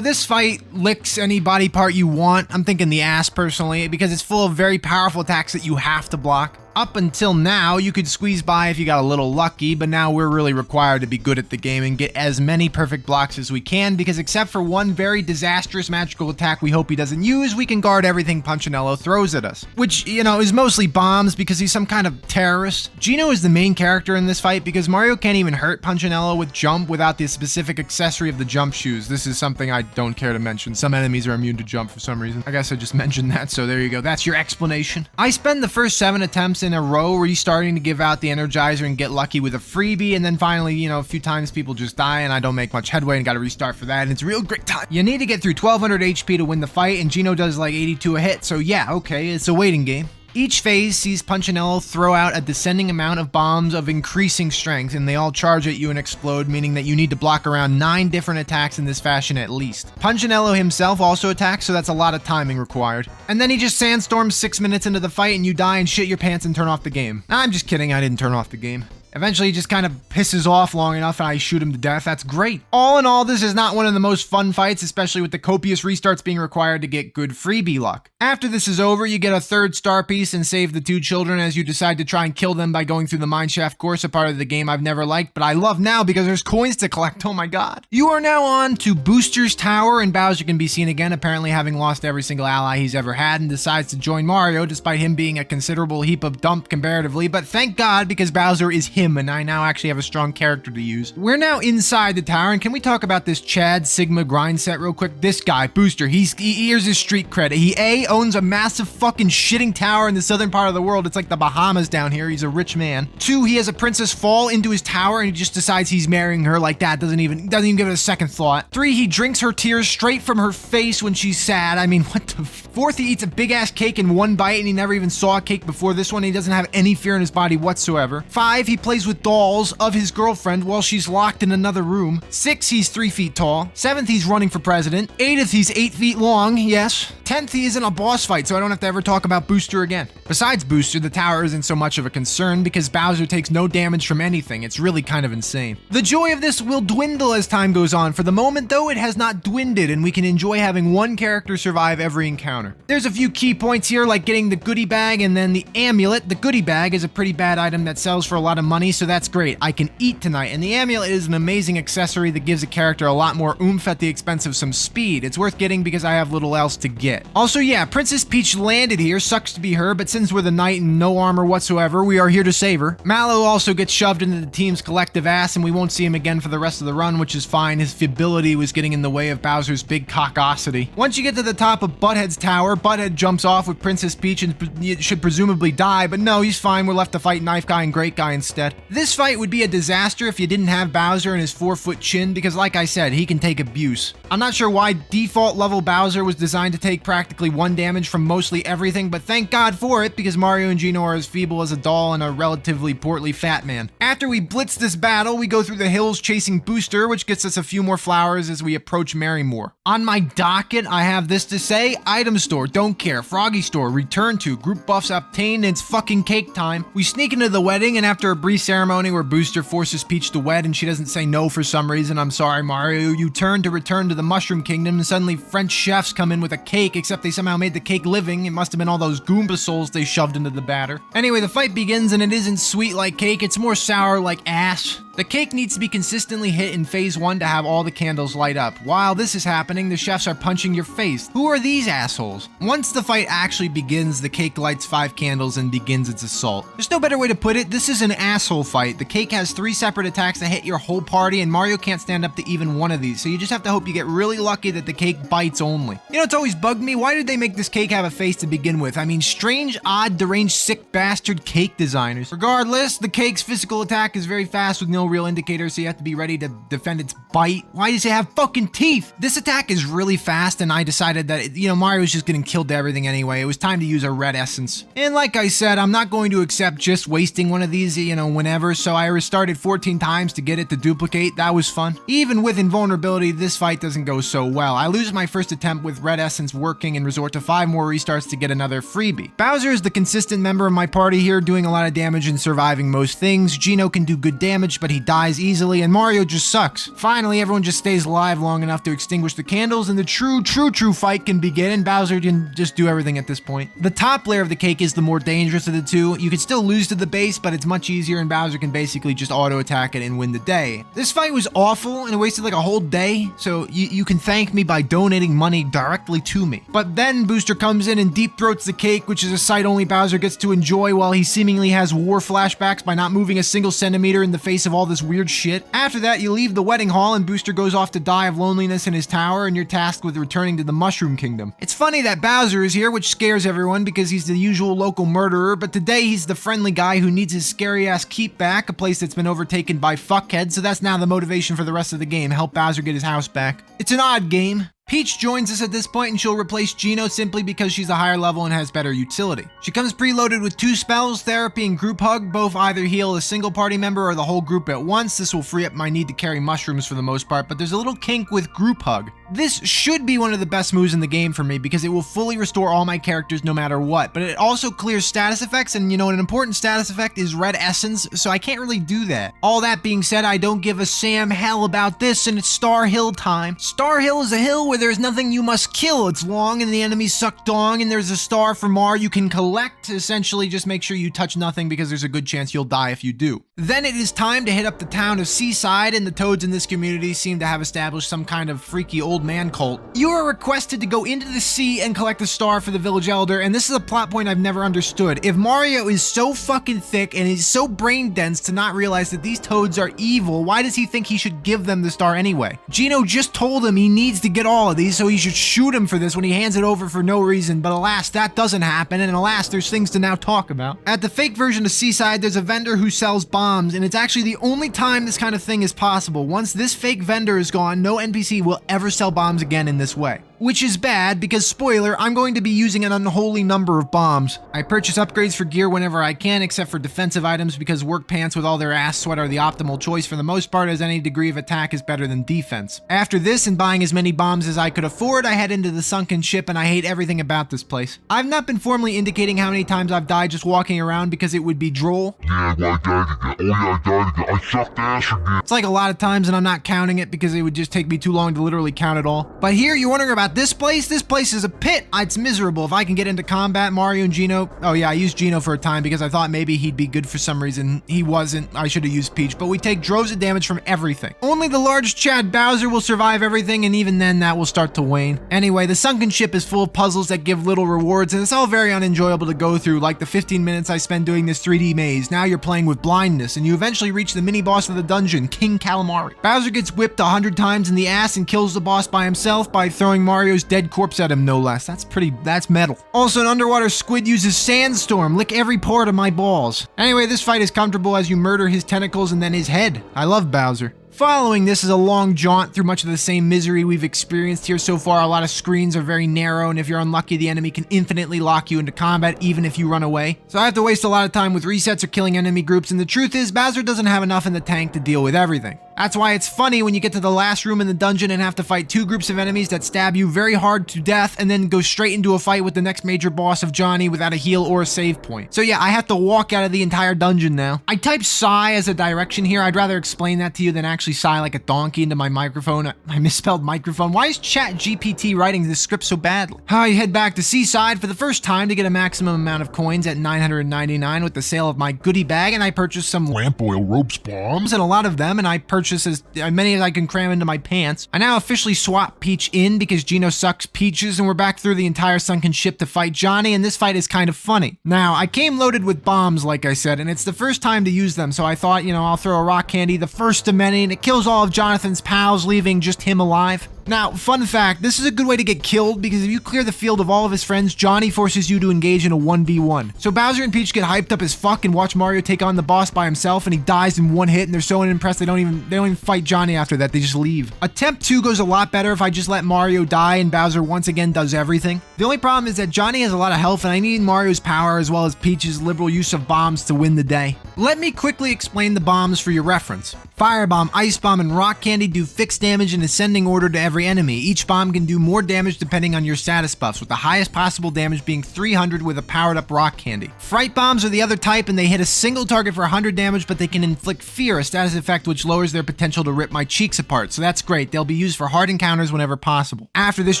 This fight licks any body part you want. I'm thinking the ass personally, because it's full of very powerful attacks that you have to block. Up until now, you could squeeze by if you got a little lucky, but now we're really required to be good at the game and get as many perfect blocks as we can, because except for one very disastrous magical attack we hope he doesn't use, we can guard everything Punchinello throws at us. Which, is mostly bombs because he's some kind of terrorist. Geno is the main character in this fight because Mario can't even hurt Punchinello with jump without the specific accessory of the jump shoes. This is something I don't care to mention. Some enemies are immune to jump for some reason. I guess I just mentioned that, so there you go. That's your explanation. I spend the first 7 attempts in a row restarting to give out the Energizer and get lucky with a freebie, and then finally, a few times people just die and I don't make much headway and gotta restart for that, and it's a real great time. You need to get through 1200 HP to win the fight, and Geno does like 82 a hit, so yeah, okay, it's a waiting game. Each phase sees Punchinello throw out a descending amount of bombs of increasing strength, and they all charge at you and explode, meaning that you need to block around 9 different attacks in this fashion at least. Punchinello himself also attacks, so that's a lot of timing required. And then he just sandstorms 6 minutes into the fight and you die and shit your pants and turn off the game. I'm just kidding, I didn't turn off the game. Eventually, he just kind of pisses off long enough and I shoot him to death. That's great. All in all, this is not one of the most fun fights, especially with the copious restarts being required to get good freebie luck. After this is over, you get a third star piece and save the 2 children as you decide to try and kill them by going through the mineshaft course, a part of the game I've never liked, but I love now because there's coins to collect. Oh my god. You are now on to Booster's Tower, and Bowser can be seen again, apparently having lost every single ally he's ever had, and decides to join Mario despite him being a considerable heap of dump comparatively, but thank God because Bowser is him and I now actually have a strong character to use. We're now inside the tower, and can we talk about this Chad Sigma grind set real quick? This guy, Booster, here's his street credit. He A, owns a massive fucking shitting tower in the southern part of the world. It's like the Bahamas down here. He's a rich man. 2, he has a princess fall into his tower and he just decides he's marrying her like that. Doesn't even give it a second thought. 3, he drinks her tears straight from her face when she's sad. I mean, what the 4th, he eats a big ass cake in one bite and he never even saw a cake before this one. He doesn't have any fear in his body whatsoever. 5, he plays with dolls of his girlfriend while she's locked in another room. 6, he's 3 feet tall. 7th, he's running for president. 8th, he's 8 feet long, yes. 10th, he is in a boss fight, so I don't have to ever talk about Booster again. Besides Booster, the tower isn't so much of a concern because Bowser takes no damage from anything. It's really kind of insane. The joy of this will dwindle as time goes on. For the moment, though, it has not dwindled, and we can enjoy having one character survive every encounter. There's a few key points here, like getting the goodie bag and then the amulet. The goodie bag is a pretty bad item that sells for a lot of money, so that's great. I can eat tonight, and the amulet is an amazing accessory that gives a character a lot more oomph at the expense of some speed. It's worth getting because I have little else to get. Also, yeah, Princess Peach landed here. Sucks to be her, but since we're the knight and no armor whatsoever, we are here to save her. Mallow also gets shoved into the team's collective ass, and we won't see him again for the rest of the run, which is fine. His feebility was getting in the way of Bowser's big cockosity. Once you get to the top of Butthead's tower, Butthead jumps off with Princess Peach and should presumably die, but no, he's fine. We're left to fight Knife Guy and Great Guy instead. This fight would be a disaster if you didn't have Bowser and his 4-foot chin, because like I said, he can take abuse. I'm not sure why default level Bowser was designed to take practically 1 damage from mostly everything, but thank God for it, because Mario and Geno are as feeble as a doll and a relatively portly fat man. After we blitz this battle, we go through the hills chasing Booster, which gets us a few more flowers as we approach Marrymore. On my docket, I have this to say: item store, don't care. Froggy store, return to. Group buffs obtained, and it's fucking cake time. We sneak into the wedding, and after a brief ceremony where Booster forces Peach to wed and she doesn't say no for some reason, I'm sorry Mario, you turn to return to the Mushroom Kingdom, and suddenly French chefs come in with a cake, except they somehow made the cake living. It must have been all those Goomba souls they shoved into the batter. Anyway, the fight begins, and it isn't sweet like cake, it's more sour like ass. The cake needs to be consistently hit in phase 1 to have all the candles light up. While this is happening, the chefs are punching your face. Who are these assholes? Once the fight actually begins, the cake lights 5 candles and begins its assault. There's no better way to put it. This is an asshole fight. The cake has 3 separate attacks that hit your whole party, and Mario can't stand up to even one of these, so you just have to hope you get really lucky that the cake bites only. You know, it's always bugged me. Why did they make this cake have a face to begin with? I mean, strange, odd, deranged, sick bastard cake designers. Regardless, the cake's physical attack is very fast with no real indicator, so you have to be ready to defend its bite. Why does it have fucking teeth? This attack is really fast, and I decided that, Mario's just getting killed to everything anyway. It was time to use a red essence. And like I said, I'm not going to accept just wasting one of these, whenever, so I restarted 14 times to get it to duplicate. That was fun. Even with invulnerability, this fight doesn't go so well. I lose my first attempt with red essence working and resort to 5 more restarts to get another freebie. Bowser is the consistent member of my party here, doing a lot of damage and surviving most things. Geno can do good damage, but he dies easily, and Mario just sucks. Finally, everyone just stays alive long enough to extinguish the candles, and the true fight can begin, and Bowser can just do everything at this point. The top layer of the cake is the more dangerous of the two. You can still lose to the base, but it's much easier, and Bowser can basically just auto-attack it and win the day. This fight was awful, and it wasted like a whole day, so you can thank me by donating money directly to me. But then Booster comes in and deep throats the cake, which is a sight only Bowser gets to enjoy while he seemingly has war flashbacks by not moving a single centimeter in the face of all this weird shit. After that, you leave the wedding hall and Booster goes off to die of loneliness in his tower, and you're tasked with returning to the Mushroom Kingdom. It's funny that Bowser is here, which scares everyone because he's the usual local murderer, but today he's the friendly guy who needs his scary ass keep back, a place that's been overtaken by fuckheads, so that's now the motivation for the rest of the game: help Bowser get his house back. It's an odd game. Peach joins us at this point, and she'll replace Geno simply because she's a higher level and has better utility. She comes preloaded with 2 spells, Therapy and Group Hug. Both either heal a single party member or the whole group at once. This will free up my need to carry mushrooms for the most part, but there's a little kink with Group Hug. This should be one of the best moves in the game for me because it will fully restore all my characters no matter what, but it also clears status effects, and an important status effect is red essence, so I can't really do that. All that being said, I don't give a Sam hell about this, and it's Star Hill time. Star Hill is a hill where there's nothing you must kill. It's long and the enemies suck dong, and there's a star for Mar you can collect. Essentially, just make sure you touch nothing because there's a good chance you'll die if you do. Then it is time to hit up the town of Seaside, and the toads in this community seem to have established some kind of freaky old man cult. You are requested to go into the sea and collect a star for the village elder, and this is a plot point I've never understood. If Mario is so fucking thick and is so brain dense to not realize that these toads are evil, why does he think he should give them the star anyway? Geno just told him he needs to get all of these, so he should shoot him for this when he hands it over for no reason, but alas, that doesn't happen, and alas, there's things to now talk about. At the fake version of Seaside, there's a vendor who sells bombs, and it's actually the only time this kind of thing is possible. Once this fake vendor is gone, no NPC will ever sell bombs again in this way. Which is bad because, spoiler, I'm going to be using an unholy number of bombs. I purchase upgrades for gear whenever I can, except for defensive items because work pants with all their ass sweat are the optimal choice for the most part, as any degree of attack is better than defense. After this and buying as many bombs as I could afford, I head into the Sunken Ship, and I hate everything about this place. I've not been formally indicating how many times I've died just walking around because it would be droll. Yeah, well, I died again. Oh yeah, I died again. I sucked ass again. It's like a lot of times, and I'm not counting it because it would just take me too long to literally count it all. But here, you're wondering about this place? This place is a pit. It's miserable. If I can get into combat, Mario and Geno. Oh yeah, I used Geno for a time because I thought maybe he'd be good for some reason. He wasn't. I should have used Peach, but we take droves of damage from everything. Only the large Chad Bowser will survive everything, and even then that will start to wane. Anyway, the Sunken Ship is full of puzzles that give little rewards, and it's all very unenjoyable to go through, like the 15 minutes I spend doing this 3D maze. Now you're playing with blindness, and you eventually reach the mini-boss of the dungeon, King Calamari. Bowser gets whipped 100 times in the ass and kills the boss by himself by throwing Mario's dead corpse at him, no less. That's metal. Also, an underwater squid uses sandstorm. Lick every part of my balls. Anyway, this fight is comfortable as you murder his tentacles and then his head. I love Bowser. Following this is a long jaunt through much of the same misery we've experienced here so far. A lot of screens are very narrow, and if you're unlucky, the enemy can infinitely lock you into combat even if you run away. So I have to waste a lot of time with resets or killing enemy groups, and the truth is, Bowser doesn't have enough in the tank to deal with everything. That's why it's funny when you get to the last room in the dungeon and have to fight two groups of enemies that stab you very hard to death and then go straight into a fight with the next major boss of Johnny without a heal or a save point. So yeah, I have to walk out of the entire dungeon now. I typed sigh as a direction here. I'd rather explain that to you than actually sigh like a donkey into my microphone. I misspelled microphone. Why is ChatGPT writing this script so badly? I head back to Seaside for the first time to get a maximum amount of coins at 999 with the sale of my goodie bag, and I purchased some Lamp oil, ropes, bombs, and a lot of them, and I purchased as many as I can cram into my pants. I now officially swap Peach in because Geno sucks peaches, and we're back through the entire Sunken Ship to fight Johnny, and this fight is kind of funny. Now, I came loaded with bombs, like I said, and it's the first time to use them, so I thought, I'll throw a rock candy, the first of many, and it kills all of Jonathan's pals, leaving just him alive. Now, fun fact, this is a good way to get killed because if you clear the field of all of his friends, Johnny forces you to engage in a 1v1. So Bowser and Peach get hyped up as fuck and watch Mario take on the boss by himself, and he dies in one hit, and they're so unimpressed they don't even fight Johnny after that, they just leave. Attempt 2 goes a lot better if I just let Mario die and Bowser once again does everything. The only problem is that Johnny has a lot of health and I need Mario's power as well as Peach's liberal use of bombs to win the day. Let me quickly explain the bombs for your reference. Firebomb, Ice Bomb, and Rock Candy do fixed damage in ascending order to every enemy. Each bomb can do more damage depending on your status buffs, with the highest possible damage being 300 with a powered up Rock Candy. Fright Bombs are the other type, and they hit a single target for 100 damage, but they can inflict fear, a status effect which lowers their potential to rip my cheeks apart, so that's great. They'll be used for hard encounters whenever possible. After this,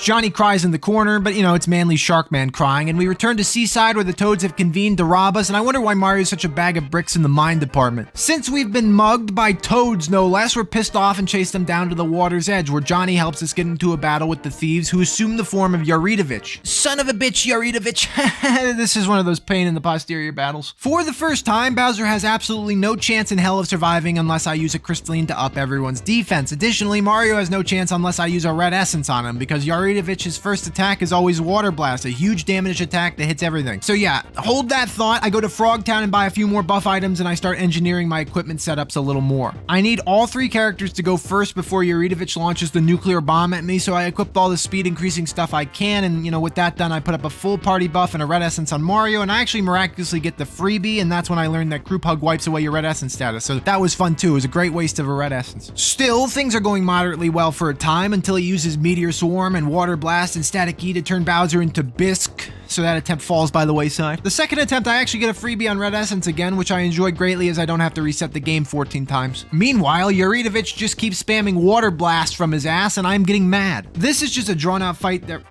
Johnny cries in the corner, but it's manly Sharkman crying, and we return to Seaside where the toads have convened to rob us, and I wonder why Mario's such a bag of bricks in the mine department. Since we've been mugged by toads no less, we're pissed off and chase them down to the water's edge, where Johnny helps us get into a battle with the thieves who assume the form of Yaridovich. Son of a bitch, Yaridovich. This is one of those pain in the posterior battles. For the first time, Bowser has absolutely no chance in hell of surviving unless I use a crystalline to up everyone's defense. Additionally, Mario has no chance unless I use a red essence on him, because Yaridovich's first attack is always Water Blast, a huge damage attack that hits everything. So yeah, hold that thought. I go to Frogtown and buy a few more buff items, and I start engineering my equipment setups a little more. I I need all 3 characters to go first before Yaridovich launches the nuclear bomb at me, so I equipped all the speed increasing stuff I can, and you know, with that done, I put up a full party buff and a red essence on Mario, and I actually miraculously get the freebie, and that's when I learned that group hug wipes away your red essence status, so that was fun too. It was a great waste of a red essence. Still, things are going moderately well for a time until he uses Meteor Swarm and Water Blast and Static E to turn Bowser into Bisque, so that attempt falls by the wayside. The second attempt, I actually get a freebie on Red Essence again, which I enjoyed greatly as I don't have to reset the game 14 times. Meanwhile, Yaridovich just keeps spamming Water Blast from his ass, and I'm getting mad. This is just a drawn-out fight that...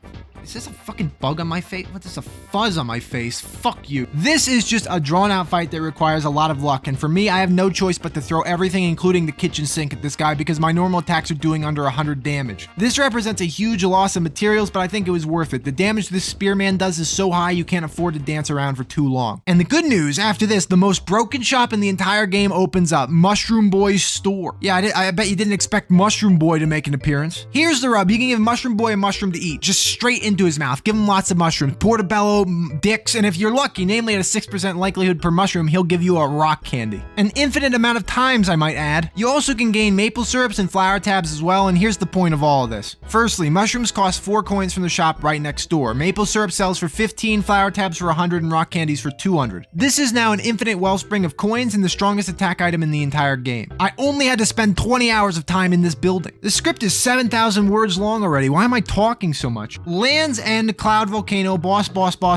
Is this a fucking bug on my face? What is a fuzz on my face? Fuck you. This is just a drawn-out fight that requires a lot of luck, and for me, I have no choice but to throw everything, including the kitchen sink, at this guy because my normal attacks are doing under 100 damage. This represents a huge loss of materials, but I think it was worth it. The damage this spearman does is so high you can't afford to dance around for too long. And the good news, after this, the most broken shop in the entire game opens up, Mushroom Boy's store. Yeah, I bet you didn't expect Mushroom Boy to make an appearance. Here's the rub, you can give Mushroom Boy a mushroom to eat, just straight into his mouth. Give him lots of mushrooms, portobello, dicks, and if you're lucky, namely at a 6% likelihood per mushroom, he'll give you a rock candy. An infinite amount of times, I might add. You also can gain maple syrups and flower tabs as well, and here's the point of all of this. Firstly, mushrooms cost 4 coins from the shop right next door. Maple syrup sells for 15, flower tabs for 100, and rock candies for 200. This is now an infinite wellspring of coins and the strongest attack item in the entire game. I only had to spend 20 hours of time in this building. The script is 7,000 words long already. Why am I talking so much? Land's End, Cloud Volcano, boss,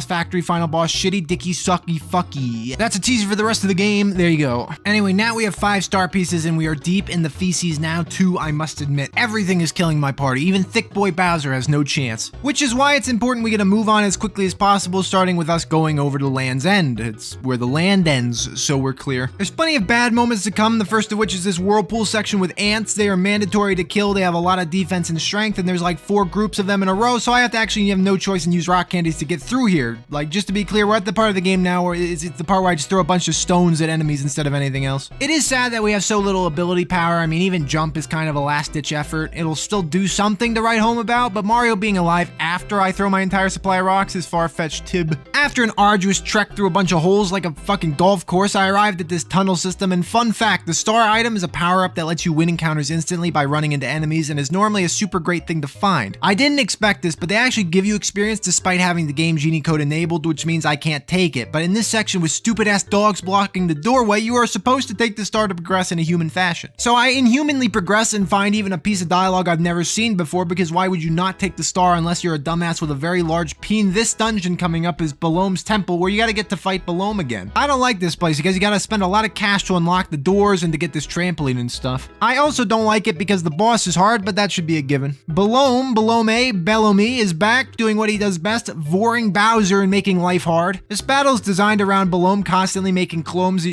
factory, final boss, shitty, dicky, sucky, fucky. That's a teaser for the rest of the game. There you go. Anyway, now we have 5 star pieces and we are deep in the feces now too, I must admit. Everything is killing my party. Even Thick Boy Bowser has no chance. Which is why it's important we get to move on as quickly as possible, starting with us going over to Land's End. It's where the land ends, so we're clear. There's plenty of bad moments to come, the first of which is this whirlpool section with ants. They are mandatory to kill. They have a lot of defense and strength, and there's like 4 groups of them in a row, so I have to actually have no choice and use rock candies to get through here. Like, just to be clear, we're at the part of the game now where it's the part where I just throw a bunch of stones at enemies instead of anything else. It is sad that we have so little ability power. I mean, even jump is kind of a last-ditch effort. It'll still do something to write home about, but Mario being alive after I throw my entire supply of rocks is far-fetched tib. After an arduous trek through a bunch of holes like a fucking golf course, I arrived at this tunnel system, and fun fact, the star item is a power-up that lets you win encounters instantly by running into enemies and is normally a super great thing to find. I didn't expect this, but they actually give you experience despite having the game genie code enabled, which means I can't take it. But in this section with stupid ass dogs blocking the doorway, you are supposed to take the star to progress in a human fashion. So I inhumanly progress and find even a piece of dialogue I've never seen before, because why would you not take the star unless you're a dumbass with a very large peen? This dungeon coming up is Bellom's temple, where you gotta get to fight Bellom again. I don't like this place because you gotta spend a lot of cash to unlock the doors and to get this trampoline and stuff. I also don't like it because the boss is hard, but that should be a given. Bellamy is back doing what he does best, voring Bowser and making life hard. This battle is designed around Bellom constantly making clones,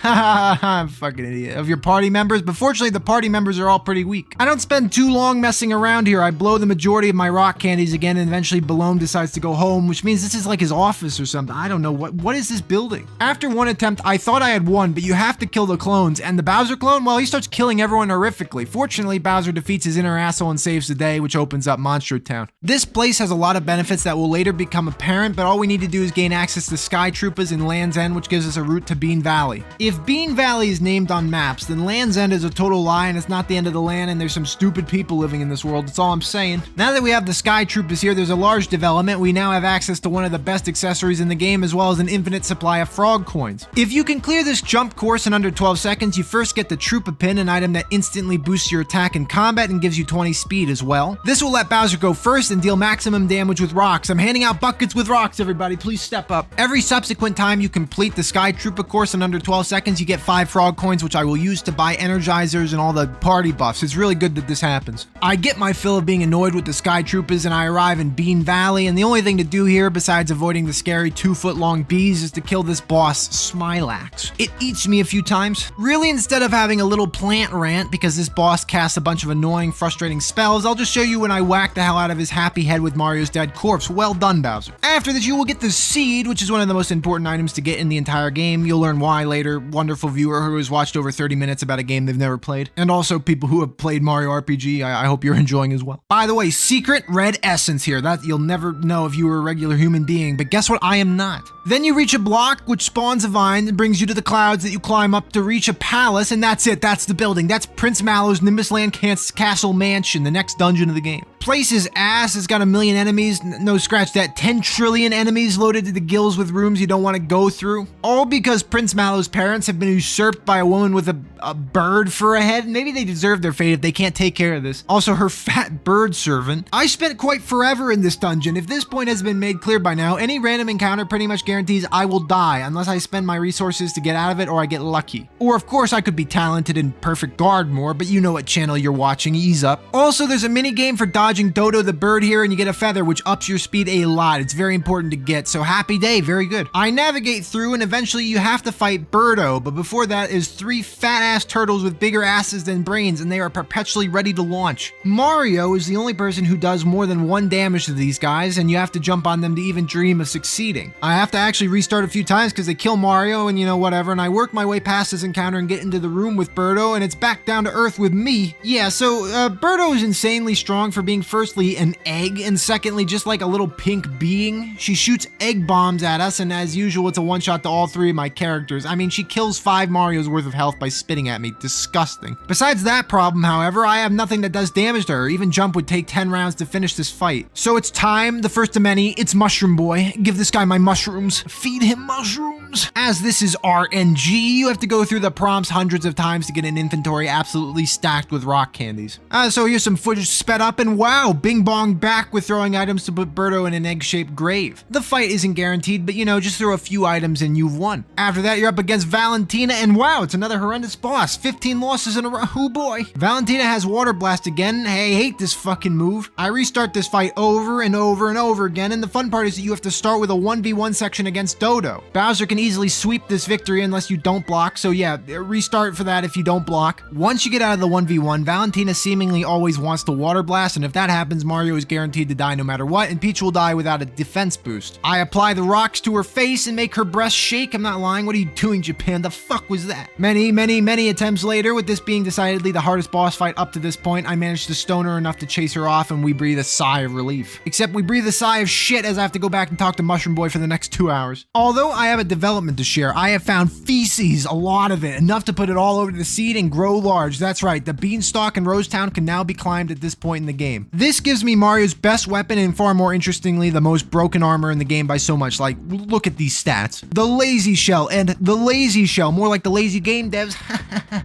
I'm fucking idiot, of your party members, but fortunately the party members are all pretty weak. I don't spend too long messing around here. I blow the majority of my rock candies again, and eventually Bellom decides to go home, which means this is like his office or something. I don't know, what is this building? After one attempt, I thought I had won, but you have to kill the clones, and the Bowser clone, well, he starts killing everyone horrifically. Fortunately, Bowser defeats his inner asshole and saves the day, which opens up Monster Town. This place has a lot of benefits that will later become apparent, but all we need to do is gain access to Sky Troopers in Land's End, which gives us a route to Bean Valley. If Bean Valley is named on maps, then Land's End is a total lie and it's not the end of the land, and there's some stupid people living in this world. That's all I'm saying. Now that we have the Sky Troopers here, there's a large development. We now have access to one of the best accessories in the game, as well as an infinite supply of frog coins. If you can clear this jump course in under 12 seconds, you first get the Troopa Pin, an item that instantly boosts your attack in combat and gives you 20 speed as well. This will let Bowser go first and deal maximum damage with rocks. I'm handing out buckets with rocks, everybody. Please step up. Every subsequent time you complete the Sky Troopa course in under 12 seconds, you get 5 frog coins, which I will use to buy energizers and all the party buffs. It's really good that this happens. I get my fill of being annoyed with the Sky Troopers, and I arrive in Bean Valley, and the only thing to do here, besides avoiding the scary 2-foot-long bees, is to kill this boss, Smilax. It eats me a few times. Really, instead of having a little plant rant, because this boss casts a bunch of annoying, frustrating spells, I'll just show you when I whack the hell out of his happy head head with Mario's dead corpse. Well done, Bowser. After this, you will get the seed, which is one of the most important items to get in the entire game. You'll learn why later. Wonderful viewer who has watched over 30 minutes about a game they've never played. And also people who have played Mario RPG, I hope you're enjoying as well. By the way, secret red essence here. That you'll never know if you were a regular human being, but guess what? I am not. Then you reach a block, which spawns a vine and brings you to the clouds that you climb up to reach a palace, and that's it. That's the building. That's Prince Mallow's Nimbus Land Castle Mansion, the next dungeon of the game. Place is ass. It's got a million enemies. No, scratch that. 10 trillion enemies loaded to the gills with rooms you don't want to go through. All because Prince Mallow's parents have been usurped by a woman with a bird for a head. Maybe they deserve their fate if they can't take care of this. Also, her fat bird servant. I spent quite forever in this dungeon. If this point has been made clear by now, any random encounter pretty much guarantees I will die unless I spend my resources to get out of it or I get lucky. Or of course I could be talented and perfect guard more, but you know what channel you're watching. Ease up. Also, there's a mini game for dodging Dodo the bird here, and you get a feather which ups your speed a lot. It's very important to get, so happy day, very good. I navigate through and eventually you have to fight Birdo, but before that is 3 fat ass turtles with bigger asses than brains, and they are perpetually ready to launch. Mario is the only person who does more than 1 damage to these guys, and you have to jump on them to even dream of succeeding. I have to actually restart a few times because they kill Mario and you know whatever, and I work my way past this encounter and get into the room with Birdo, and it's back down to earth with me. Yeah, so Birdo is insanely strong for being firstly an egg, and secondly just like a little pink being. She shoots egg bombs at us, and as usual it's a one-shot to all 3 of my characters. I mean, she kills 5 Mario's worth of health by spitting at me. Disgusting. Besides that problem, however, I have nothing that does damage to her. Even jump would take 10 rounds to finish this fight. So it's time, the first of many. It's Mushroom Boy. Give this guy my mushrooms. Feed him mushrooms. As this is RNG, you have to go through the prompts hundreds of times to get an inventory absolutely stacked with rock candies. So here's some footage sped up, and wow, Bing Bong back with throwing items to put Birdo in an egg-shaped grave. The fight isn't guaranteed, but you know, just throw a few items and you've won. After that, you're up against Valentina, and wow, it's another horrendous boss. 15 losses in a row. Oh boy. Valentina has Water Blast again. Hey, I hate this fucking move. I restart this fight over and over and over again, and the fun part is that you have to start with a 1v1 section against Dodo. Bowser can easily sweep this victory unless you don't block, so yeah, restart for that if you don't block. Once you get out of the 1v1, Valentina seemingly always wants to Water Blast, and if that happens, Mario is guaranteed to die no matter what, and Peach will die without a defense boost. I apply the rocks to her face and make her breast shake. I'm not lying. What are you doing, Japan? The fuck was that? Many attempts later, with this being decidedly the hardest boss fight up to this point, I managed to stone her enough to chase her off, and we breathe a sigh of relief. Except we breathe a sigh of shit as I have to go back and talk to Mushroom Boy for the next 2 hours. Although I have a development to share, I have found feces, a lot of it, enough to put it all over the seed and grow large. That's right, the beanstalk in Rosetown can now be climbed at this point in the game. This gives me Mario's best weapon and far more interestingly, the most broken armor in the game by so much. Like, look at these stats. The lazy shell and the lazy shell, more like the lazy game devs.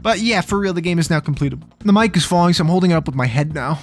But yeah, for real, the game is now completable. The mic is falling, so I'm holding it up with my head now.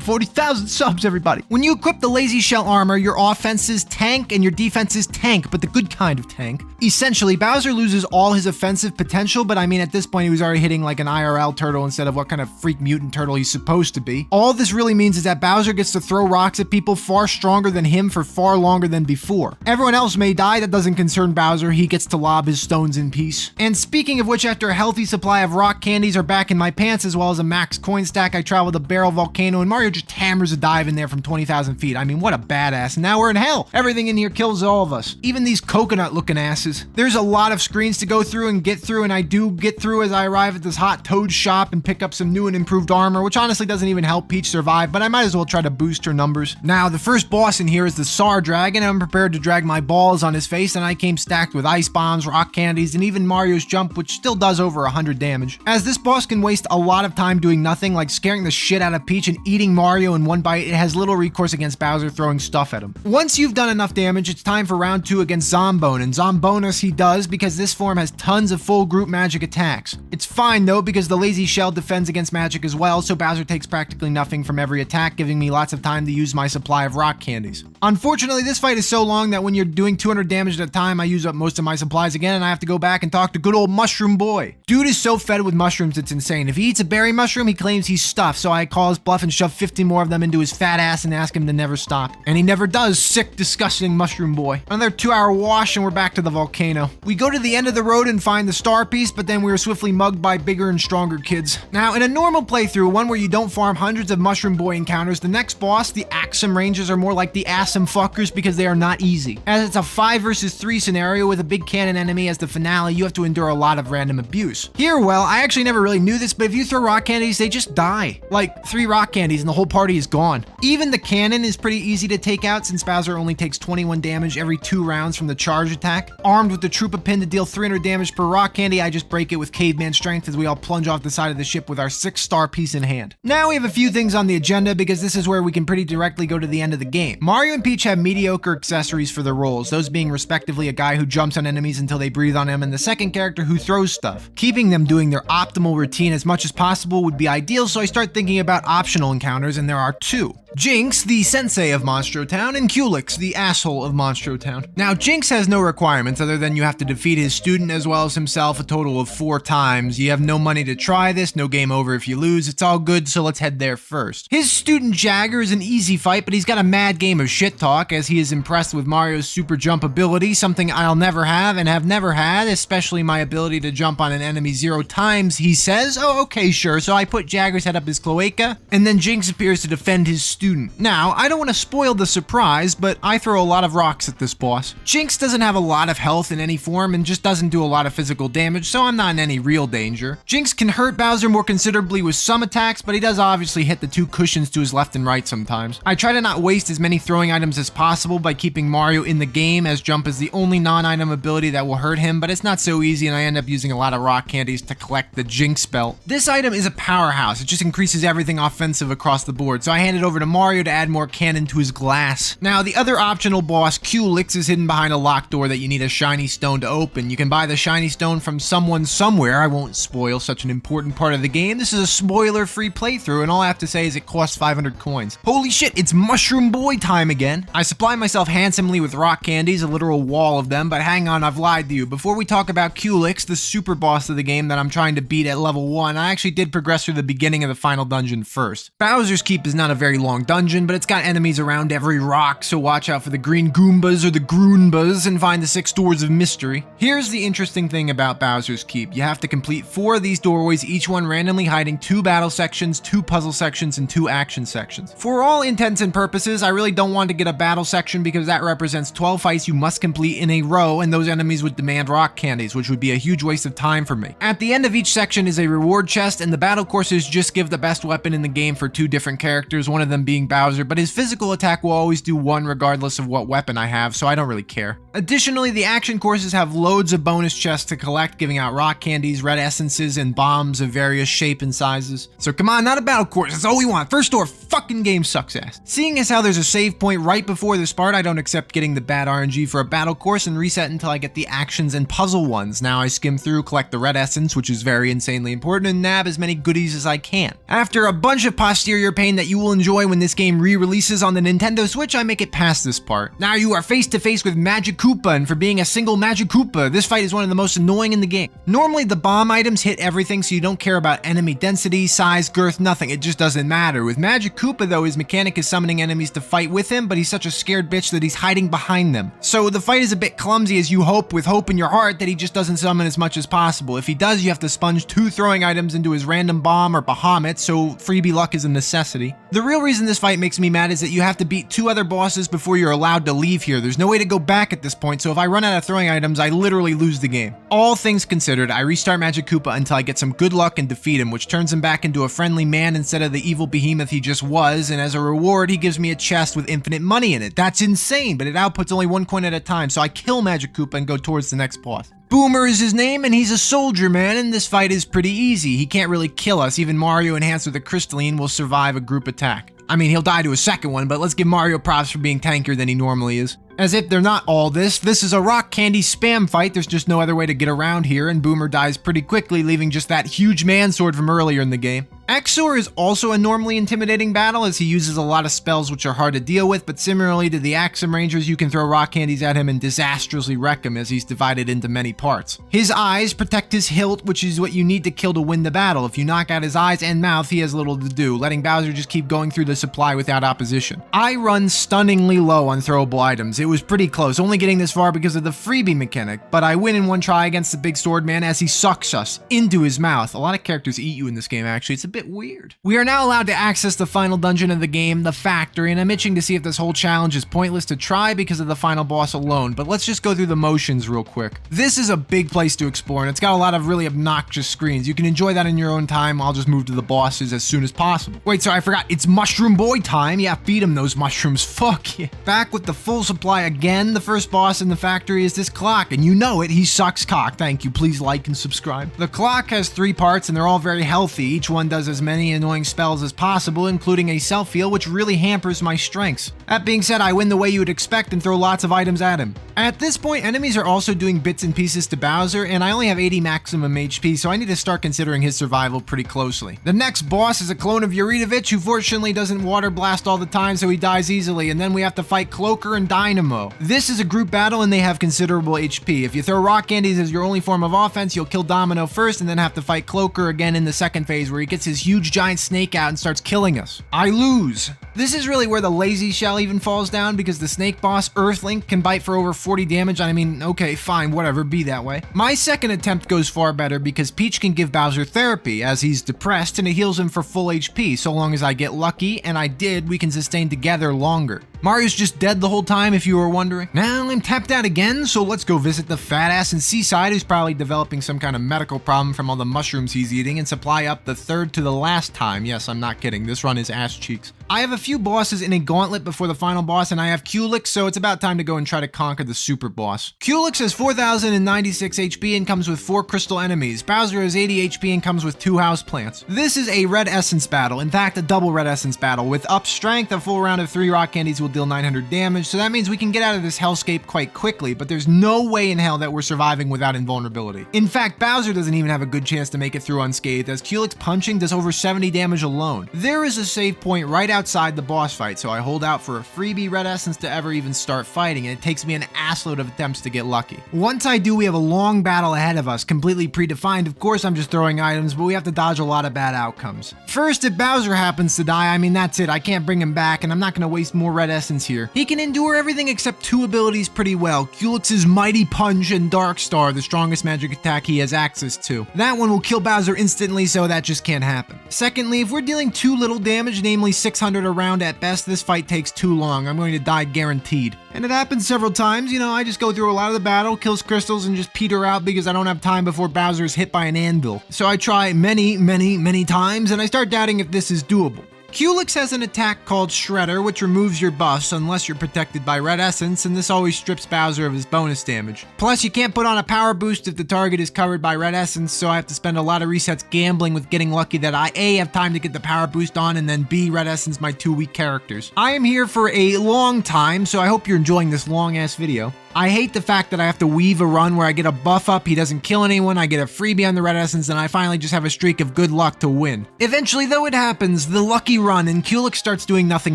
40,000 subs, everybody. When you equip the lazy shell armor, your offenses tank and your defenses tank, but the good kind of tank. Essentially, Bowser loses all his offensive potential, but I mean, at this point, he was already hitting like an IRL turtle instead of what kind of freak mutant turtle he's supposed to be. All this really means is that Bowser gets to throw rocks at people far stronger than him for far longer than before. Everyone else may die, that doesn't concern Bowser. He gets to lob his stones in peace. And speaking of which, after a healthy supply of rock candies are back in my pants, as well as a max coin stack, I travel to Barrel Volcano, and Mario just hammers a dive in there from 20,000 feet. I mean, what a badass. Now we're in hell. Everything in here kills all of us. Even these coconut-looking asses. There's a lot of screens to go through and get through, and I do get through as I arrive at this hot toad shop and pick up some new and improved armor, which honestly doesn't even help Peach survive, but I might as well try to boost her numbers. Now, the first boss in here is the Sar Dragon, and I'm prepared to drag my balls on his face, and I came stacked with ice bombs, rock candies, and even Mario's jump, which still does over 100 damage. As this boss can waste a lot of time doing nothing, like scaring the shit out of Peach and eating Mario in one bite, it has little recourse against Bowser throwing stuff at him. Once you've done enough damage, it's time for round 2 against Zombone, and Zombonus he does because this form has tons of full group magic attacks. It's fine though because the lazy shell defends against magic as well, so Bowser takes practically nothing from every attack, giving me lots of time to use my supply of rock candies. Unfortunately, this fight is so long that when you're doing 200 damage at a time, I use up most of my supplies again, and I have to go back and talk to good old Mushroom Boy. Dude is so fed with mushrooms, it's insane. If he eats a berry mushroom, he claims he's stuffed, so I call his bluff and shove 50 more of them into his fat ass and ask him to never stop. And he never does, sick, disgusting Mushroom Boy. Another 2-hour wash and we're back to the volcano. We go to the end of the road and find the star piece, but then we are swiftly mugged by bigger and stronger kids. Now, in a normal playthrough, one where you don't farm hundreds of Mushroom Boy point encounters, the next boss, the Axum Rangers, are more like the Assum fuckers because they are not easy. As it's a 5 versus 3 scenario with a big cannon enemy as the finale, you have to endure a lot of random abuse. Here, well, I actually never really knew this, but if you throw rock candies, they just die. Like 3 rock candies and the whole party is gone. Even the cannon is pretty easy to take out since Bowser only takes 21 damage every 2 rounds from the charge attack. Armed with the Troopa Pin to deal 300 damage per rock candy, I just break it with caveman strength as we all plunge off the side of the ship with our 6-star piece in hand. Now we have a few things on the agenda because this is where we can pretty directly go to the end of the game. Mario and Peach have mediocre accessories for their roles, those being respectively a guy who jumps on enemies until they breathe on him and the second character who throws stuff. Keeping them doing their optimal routine as much as possible would be ideal, so I start thinking about optional encounters, and there are 2. Jinx, the sensei of Monstro Town, and Culex, the asshole of Monstro Town. Now, Jinx has no requirements other than you have to defeat his student as well as himself a total of 4 times. You have no money to try this, no game over if you lose, it's all good, so let's head there first. His student Jagger is an easy fight, but he's got a mad game of shit talk as he is impressed with Mario's super jump ability, something I'll never have and have never had, especially my ability to jump on an enemy 0 times, he says. Oh, okay, sure, so I put Jagger's head up his cloaca, and then Jinx appears to defend his student. Now, I don't want to spoil the surprise, but I throw a lot of rocks at this boss. Jinx doesn't have a lot of health in any form and just doesn't do a lot of physical damage, so I'm not in any real danger. Jinx can hurt Bowser more considerably with some attacks, but he does obviously hit the 2 cushions to his left and right sometimes. I try to not waste as many throwing items as possible by keeping Mario in the game, as jump is the only non-item ability that will hurt him, but it's not so easy and I end up using a lot of rock candies to collect the Jinx belt. This item is a powerhouse, it just increases everything offensive across the board, so I hand it over to Mario to add more cannon to his glass. Now, the other optional boss, Culex, is hidden behind a locked door that you need a shiny stone to open. You can buy the shiny stone from someone somewhere. I won't spoil such an important part of the game. This is a spoiler-free playthrough, and all I have to say is it costs 500 coins. Holy shit, it's Mushroom Boy time again. I supply myself handsomely with rock candies, a literal wall of them, but hang on, I've lied to you. Before we talk about Culex, the super boss of the game that I'm trying to beat at level 1, I actually did progress through the beginning of the final dungeon first. Bowser's Keep is not a very long dungeon, but it's got enemies around every rock, so watch out for the green Goombas or the Groonbas and find the 6 doors of mystery. Here's the interesting thing about Bowser's Keep. You have to complete 4 of these doorways, each one randomly hiding 2 battle sections, 2 puzzle sections, and 2 action sections. For all intents and purposes, I really don't want to get a battle section because that represents 12 fights you must complete in a row, and those enemies would demand rock candies, which would be a huge waste of time for me. At the end of each section is a reward chest, and the battle courses just give the best weapon in the game for 2 different characters, one of them being Bowser, but his physical attack will always do 1 regardless of what weapon I have, so I don't really care. Additionally, the action courses have loads of bonus chests to collect, giving out rock candies, red essences, and bombs of various shape and sizes. So come on, not a battle course, that's all we want. First door, fucking game sucks ass. Seeing as how there's a save point right before this part, I don't accept getting the bad RNG for a battle course and reset until I get the actions and puzzle ones. Now I skim through, collect the red essence, which is very insanely important, and nab as many goodies as I can. After a bunch of posterior pain that you will enjoy when this game re-releases on the Nintendo Switch, I make it past this part. Now you are face to face with Magic Koopa, and for being a single Magic Koopa, this fight is one of the most annoying in the game. Normally the bomb items hit everything, so you don't care about enemy density, size, girth, nothing, it just doesn't matter. With Magic Koopa though, his mechanic is summoning enemies to fight with him, but he's such a scared bitch that he's hiding behind them. So the fight is a bit clumsy as you hope with hope in your heart that he just doesn't summon as much as possible. If he does, you have to sponge 2 throwing items into his random bomb or Bahamut, so freebie luck is a necessity. The real reason this fight makes me mad is that you have to beat 2 other bosses before you're allowed to leave here. There's no way to go back at this point, so if I run out of throwing items, I literally lose the game. All things considered, I restart Magic Koopa until I get some good luck and defeat him, which turns him back into a friendly man instead of the evil behemoth he just was, and as a reward, he gives me a chest with infinite money in it. That's insane, but it outputs only 1 coin at a time, so I kill Magic Koopa and go towards the next boss. Boomer is his name, and he's a soldier man, and this fight is pretty easy. He can't really kill us. Even Mario enhanced with a crystalline will survive a group attack. I mean, he'll die to a second one, but let's give Mario props for being tankier than he normally is. As if they're not all this is a rock candy spam fight, there's just no other way to get around here, and Boomer dies pretty quickly, leaving just that huge man sword from earlier in the game. Exor is also a normally intimidating battle as he uses a lot of spells which are hard to deal with, but similarly to the Axum Rangers, you can throw rock candies at him and disastrously wreck him as he's divided into many parts. His eyes protect his hilt, which is what you need to kill to win the battle. If you knock out his eyes and mouth, he has little to do, letting Bowser just keep going through the supply without opposition. I run stunningly low on throwable items. It It was pretty close, only getting this far because of the freebie mechanic, but I win in one try against the big sword man as he sucks us into his mouth. A lot of characters eat you in this game, actually. It's a bit weird. We are now allowed to access the final dungeon of the game, the factory, and I'm itching to see if this whole challenge is pointless to try because of the final boss alone, but let's just go through the motions real quick. This is a big place to explore, and it's got a lot of really obnoxious screens. You can enjoy that in your own time. I'll just move to the bosses as soon as possible. Wait, sorry, I forgot. It's Mushroom Boy time. Yeah, feed him those mushrooms. Fuck yeah. Back with the full supply again. The first boss in the factory is this clock, and you know it. He sucks cock. Thank you. Please like and subscribe. The clock has 3 parts, and they're all very healthy. Each one does as many annoying spells as possible, including a self-heal, which really hampers my strengths. That being said, I win the way you would expect and throw lots of items at him. At this point, enemies are also doing bits and pieces to Bowser, and I only have 80 maximum HP, so I need to start considering his survival pretty closely. The next boss is a clone of Yaridovich, who fortunately doesn't water blast all the time, so he dies easily, and then we have to fight Cloaker and Dynamo. This is a group battle, and they have considerable HP. If you throw rock candies as your only form of offense, you'll kill Domino first, and then have to fight Cloaker again in the second phase, where he gets his huge giant snake out and starts killing us. I lose. This is really where the lazy shell even falls down, because the snake boss, Earthlink, can bite for over 40 damage. I mean, okay, fine, whatever, be that way. My second attempt goes far better because Peach can give Bowser therapy as he's depressed, and it heals him for full HP. So long as I get lucky, and I did, we can sustain together longer. Mario's just dead the whole time, if you were wondering. Now I'm tapped out again, so let's go visit the fat ass in Seaside, who's probably developing some kind of medical problem from all the mushrooms he's eating, and supply up the third to the last time. Yes, I'm not kidding. This run is ass cheeks. I have a few bosses in a gauntlet before the final boss, and I have Culex, so it's about time to go and try to conquer the super boss. Culex has 4,096 HP and comes with 4 crystal enemies. Bowser has 80 HP and comes with 2 house plants. This is a red essence battle, in fact a double red essence battle. With up strength, a full round of 3 rock candies will deal 900 damage, so that means we can get out of this hellscape quite quickly, but there's no way in hell that we're surviving without invulnerability. In fact, Bowser doesn't even have a good chance to make it through unscathed, as Culex punching does over 70 damage alone. There is a save point right outside the boss fight, so I hold out for a freebie red essence to ever even start fighting, and it takes me an assload of attempts to get lucky. Once I do, we have a long battle ahead of us, completely predefined. Of course, I'm just throwing items, but we have to dodge a lot of bad outcomes. First, if Bowser happens to die, I mean, that's it. I can't bring him back, and I'm not going to waste more red essence here. He can endure everything except 2 abilities pretty well. Culex's Mighty Punch and Dark Star, the strongest magic attack he has access to. That one will kill Bowser instantly, so that just can't happen. Secondly, if we're dealing too little damage, namely 600 a round at best, this fight takes too long. I'm going to die guaranteed. And it happens several times. You know, I just go through a lot of the battle, kills crystals, and just peter out because I don't have time before Bowser is hit by an anvil. So I try many times, and I start doubting if this is doable. Culex has an attack called Shredder, which removes your buffs unless you're protected by red essence, and this always strips Bowser of his bonus damage. Plus, you can't put on a power boost if the target is covered by red essence, so I have to spend a lot of resets gambling with getting lucky that I A, have time to get the power boost on, and then B, red essence my 2 weak characters. I am here for a long time, so I hope you're enjoying this long ass video. I hate the fact that I have to weave a run where I get a buff up, he doesn't kill anyone, I get a freebie on the red essence, and I finally just have a streak of good luck to win. Eventually, though, it happens, the lucky run, and Culex starts doing nothing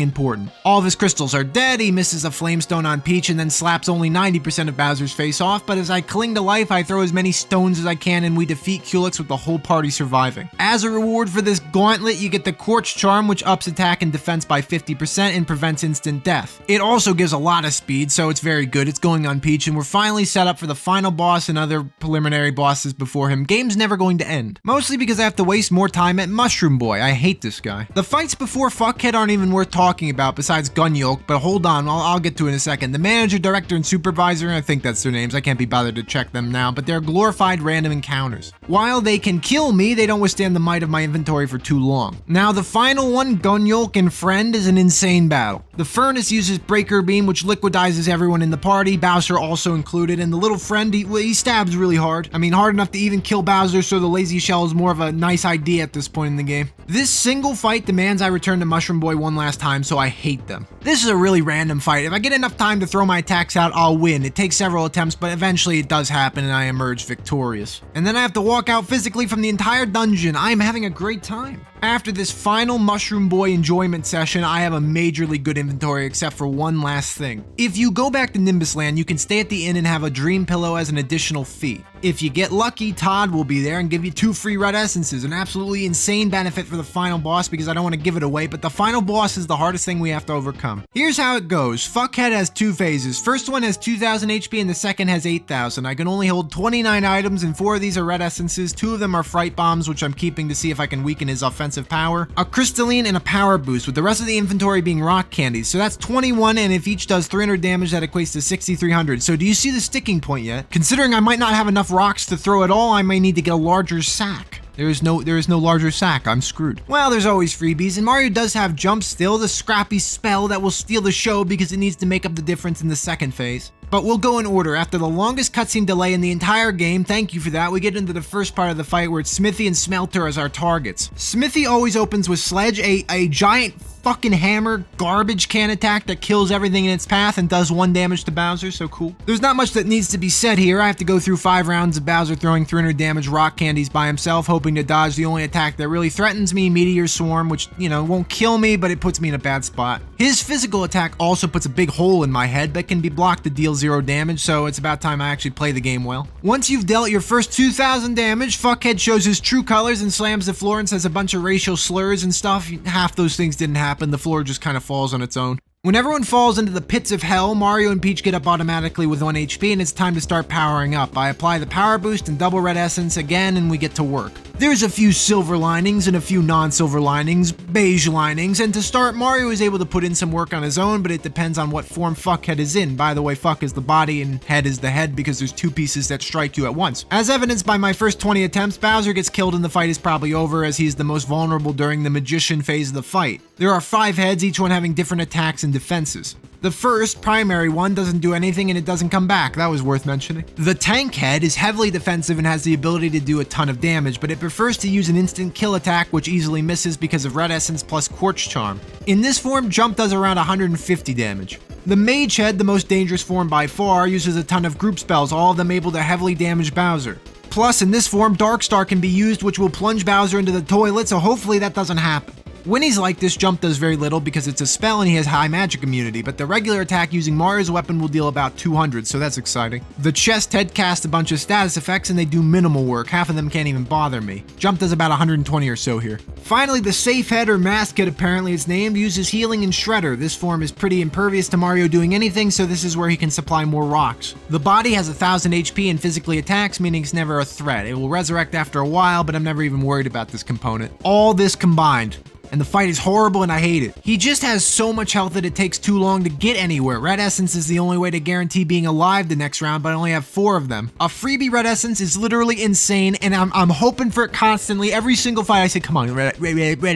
important. All of his crystals are dead, he misses a flamestone on Peach, and then slaps only 90% of Bowser's face off, but as I cling to life, I throw as many stones as I can, and we defeat Culex with the whole party surviving. As a reward for this gauntlet, you get the Quartz Charm, which ups attack and defense by 50% and prevents instant death. It also gives a lot of speed, so it's very good. It's going on Peach, and we're finally set up for the final boss and other preliminary bosses before him. Game's never going to end. Mostly because I have to waste more time at Mushroom Boy. I hate this guy. The fights before Fuckhead aren't even worth talking about besides Gunyolk, but hold on, I'll get to it in a second. The manager, director, and supervisor, I think that's their names, I can't be bothered to check them now, but they're glorified random encounters. While they can kill me, they don't withstand the might of my inventory for too long. Now the final one, Gunyolk and Friend, is an insane battle. The Furnace uses Breaker Beam, which liquidizes everyone in the party, Bowser also included, and the little friend, he stabs really hard. I mean, hard enough to even kill Bowser, so the lazy shell is more of a nice idea at this point in the game. This single fight demands I return to Mushroom Boy one last time, so I hate them. This is a really random fight. If I get enough time to throw my attacks out, I'll win. It takes several attempts, but eventually it does happen and I emerge victorious. And then I have to walk out physically from the entire dungeon. I am having a great time. After this final Mushroom Boy enjoyment session, I have a majorly good inventory except for one last thing. If you go back to Nimbus Land, you can stay at the inn and have a dream pillow as an additional fee. If you get lucky, Todd will be there and give you 2 free red essences, an absolutely insane benefit for the final boss because I don't want to give it away, but the final boss is the hardest thing we have to overcome. Here's how it goes. Fuckhead has 2 phases. First one has 2,000 HP and the second has 8,000. I can only hold 29 items and 4 of these are red essences. 2 of them are fright bombs, which I'm keeping to see if I can weaken his offensive power. A crystalline and a power boost, with the rest of the inventory being rock candies. So that's 21, and if each does 300 damage, that equates to 6,300. So do you see the sticking point yet? Considering I might not have enough rocks to throw at all, I may need to get a larger sack. There is no larger sack. I'm screwed. Well, there's always freebies, and Mario does have Jump still, the scrappy spell that will steal the show because it needs to make up the difference in the second phase. But we'll go in order. After the longest cutscene delay in the entire game, thank you for that, we get into the first part of the fight where it's Smithy and Smelter as our targets. Smithy always opens with Sledge, a giant fucking hammer garbage can attack that kills everything in its path and does 1 damage to Bowser, so cool. There's not much that needs to be said here. I have to go through 5 rounds of Bowser throwing 300 damage rock candies by himself, hoping to dodge the only attack that really threatens me, Meteor Swarm, which, you know, won't kill me, but it puts me in a bad spot. His physical attack also puts a big hole in my head, but can be blocked to deal 0 damage, so it's about time I actually play the game well. Once you've dealt your first 2,000 damage, Fuckhead shows his true colors and slams the floor and says a bunch of racial slurs and stuff. Half those things didn't happen. The floor just kind of falls on its own. When everyone falls into the pits of hell, Mario and Peach get up automatically with 1 HP and it's time to start powering up. I apply the power boost and double red essence again and we get to work. There's a few silver linings and a few non-silver linings, beige linings, and to start, Mario is able to put in some work on his own, but it depends on what form Fuckhead is in. By the way, Fuck is the body and Head is the head because there's 2 pieces that strike you at once. As evidenced by my first 20 attempts, Bowser gets killed and the fight is probably over as he's the most vulnerable during the magician phase of the fight. There are 5 heads, each one having different attacks and defenses. The first, primary one, doesn't do anything and it doesn't come back. That was worth mentioning. The tank head is heavily defensive and has the ability to do a ton of damage, but it prefers to use an instant kill attack which easily misses because of red essence plus quartz charm. In this form, Jump does around 150 damage. The mage head, the most dangerous form by far, uses a ton of group spells, all of them able to heavily damage Bowser. Plus, in this form, Darkstar can be used, which will plunge Bowser into the toilet, so hopefully that doesn't happen. When he's like this, Jump does very little because it's a spell and he has high magic immunity, but the regular attack using Mario's weapon will deal about 200, so that's exciting. The chest head casts a bunch of status effects and they do minimal work. Half of them can't even bother me. Jump does about 120 or so here. Finally, the safe head, or mask head apparently it's named, uses healing and shredder. This form is pretty impervious to Mario doing anything, so this is where he can supply more rocks. The body has 1,000 HP and physically attacks, meaning it's never a threat. It will resurrect after a while, but I'm never even worried about this component. All this combined, and the fight is horrible and I hate it. He just has so much health that it takes too long to get anywhere. Red essence is the only way to guarantee being alive the next round, but I only have 4 of them. A freebie red essence is literally insane, and I'm hoping for it constantly. Every single fight I say, come on, red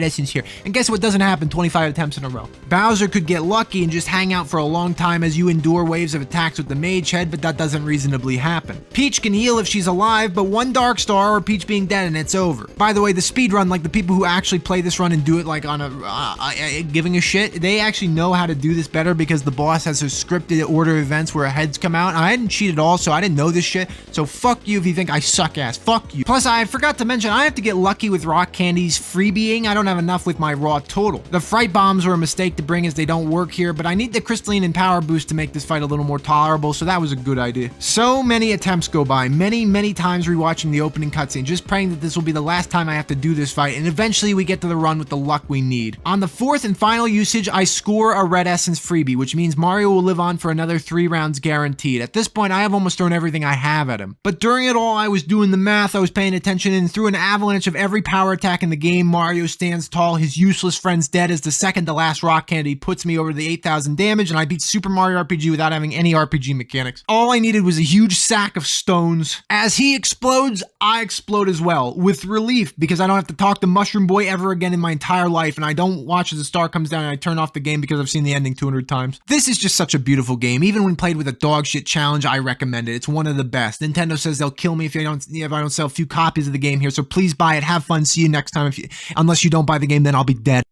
essence here. And guess what doesn't happen 25 attempts in a row? Bowser could get lucky and just hang out for a long time as you endure waves of attacks with the mage head, but that doesn't reasonably happen. Peach can heal if she's alive, but 1 dark star or Peach being dead and it's over. By the way, the speed run, like the people who actually play this run and do it like on a giving a shit, they actually know how to do this better because the boss has a scripted order of events where heads come out. And I didn't cheat at all, so I didn't know this shit. So fuck you if you think I suck ass. Fuck you. Plus, I forgot to mention, I have to get lucky with rock candies freebieing. I don't have enough with my raw total. The fright bombs were a mistake to bring as they don't work here, but I need the crystalline and power boost to make this fight a little more tolerable, so that was a good idea. So many attempts go by, many times rewatching the opening cutscene, just praying that this will be the last time I have to do this fight, and eventually we get to the run with the luck we need. On the 4th and final usage, I score a red essence freebie, which means Mario will live on for another 3 rounds guaranteed. At this point, I have almost thrown everything I have at him. But during it all, I was doing the math, I was paying attention, and through an avalanche of every power attack in the game, Mario stands tall, his useless friend's dead as the second to last rock candy puts me over the 8,000 damage, and I beat Super Mario RPG without having any RPG mechanics. All I needed was a huge sack of stones. As he explodes, I explode as well, with relief, because I don't have to talk to Mushroom Boy ever again in my entire life, and I don't watch as the star comes down and I turn off the game because I've seen the ending 200 times. This is just such a beautiful game. Even when played with a dog shit challenge, I recommend it. It's one of the best. Nintendo says they'll kill me if I don't sell a few copies of the game here, so please buy it. Have fun. See you next time. Unless you don't buy the game, then I'll be dead.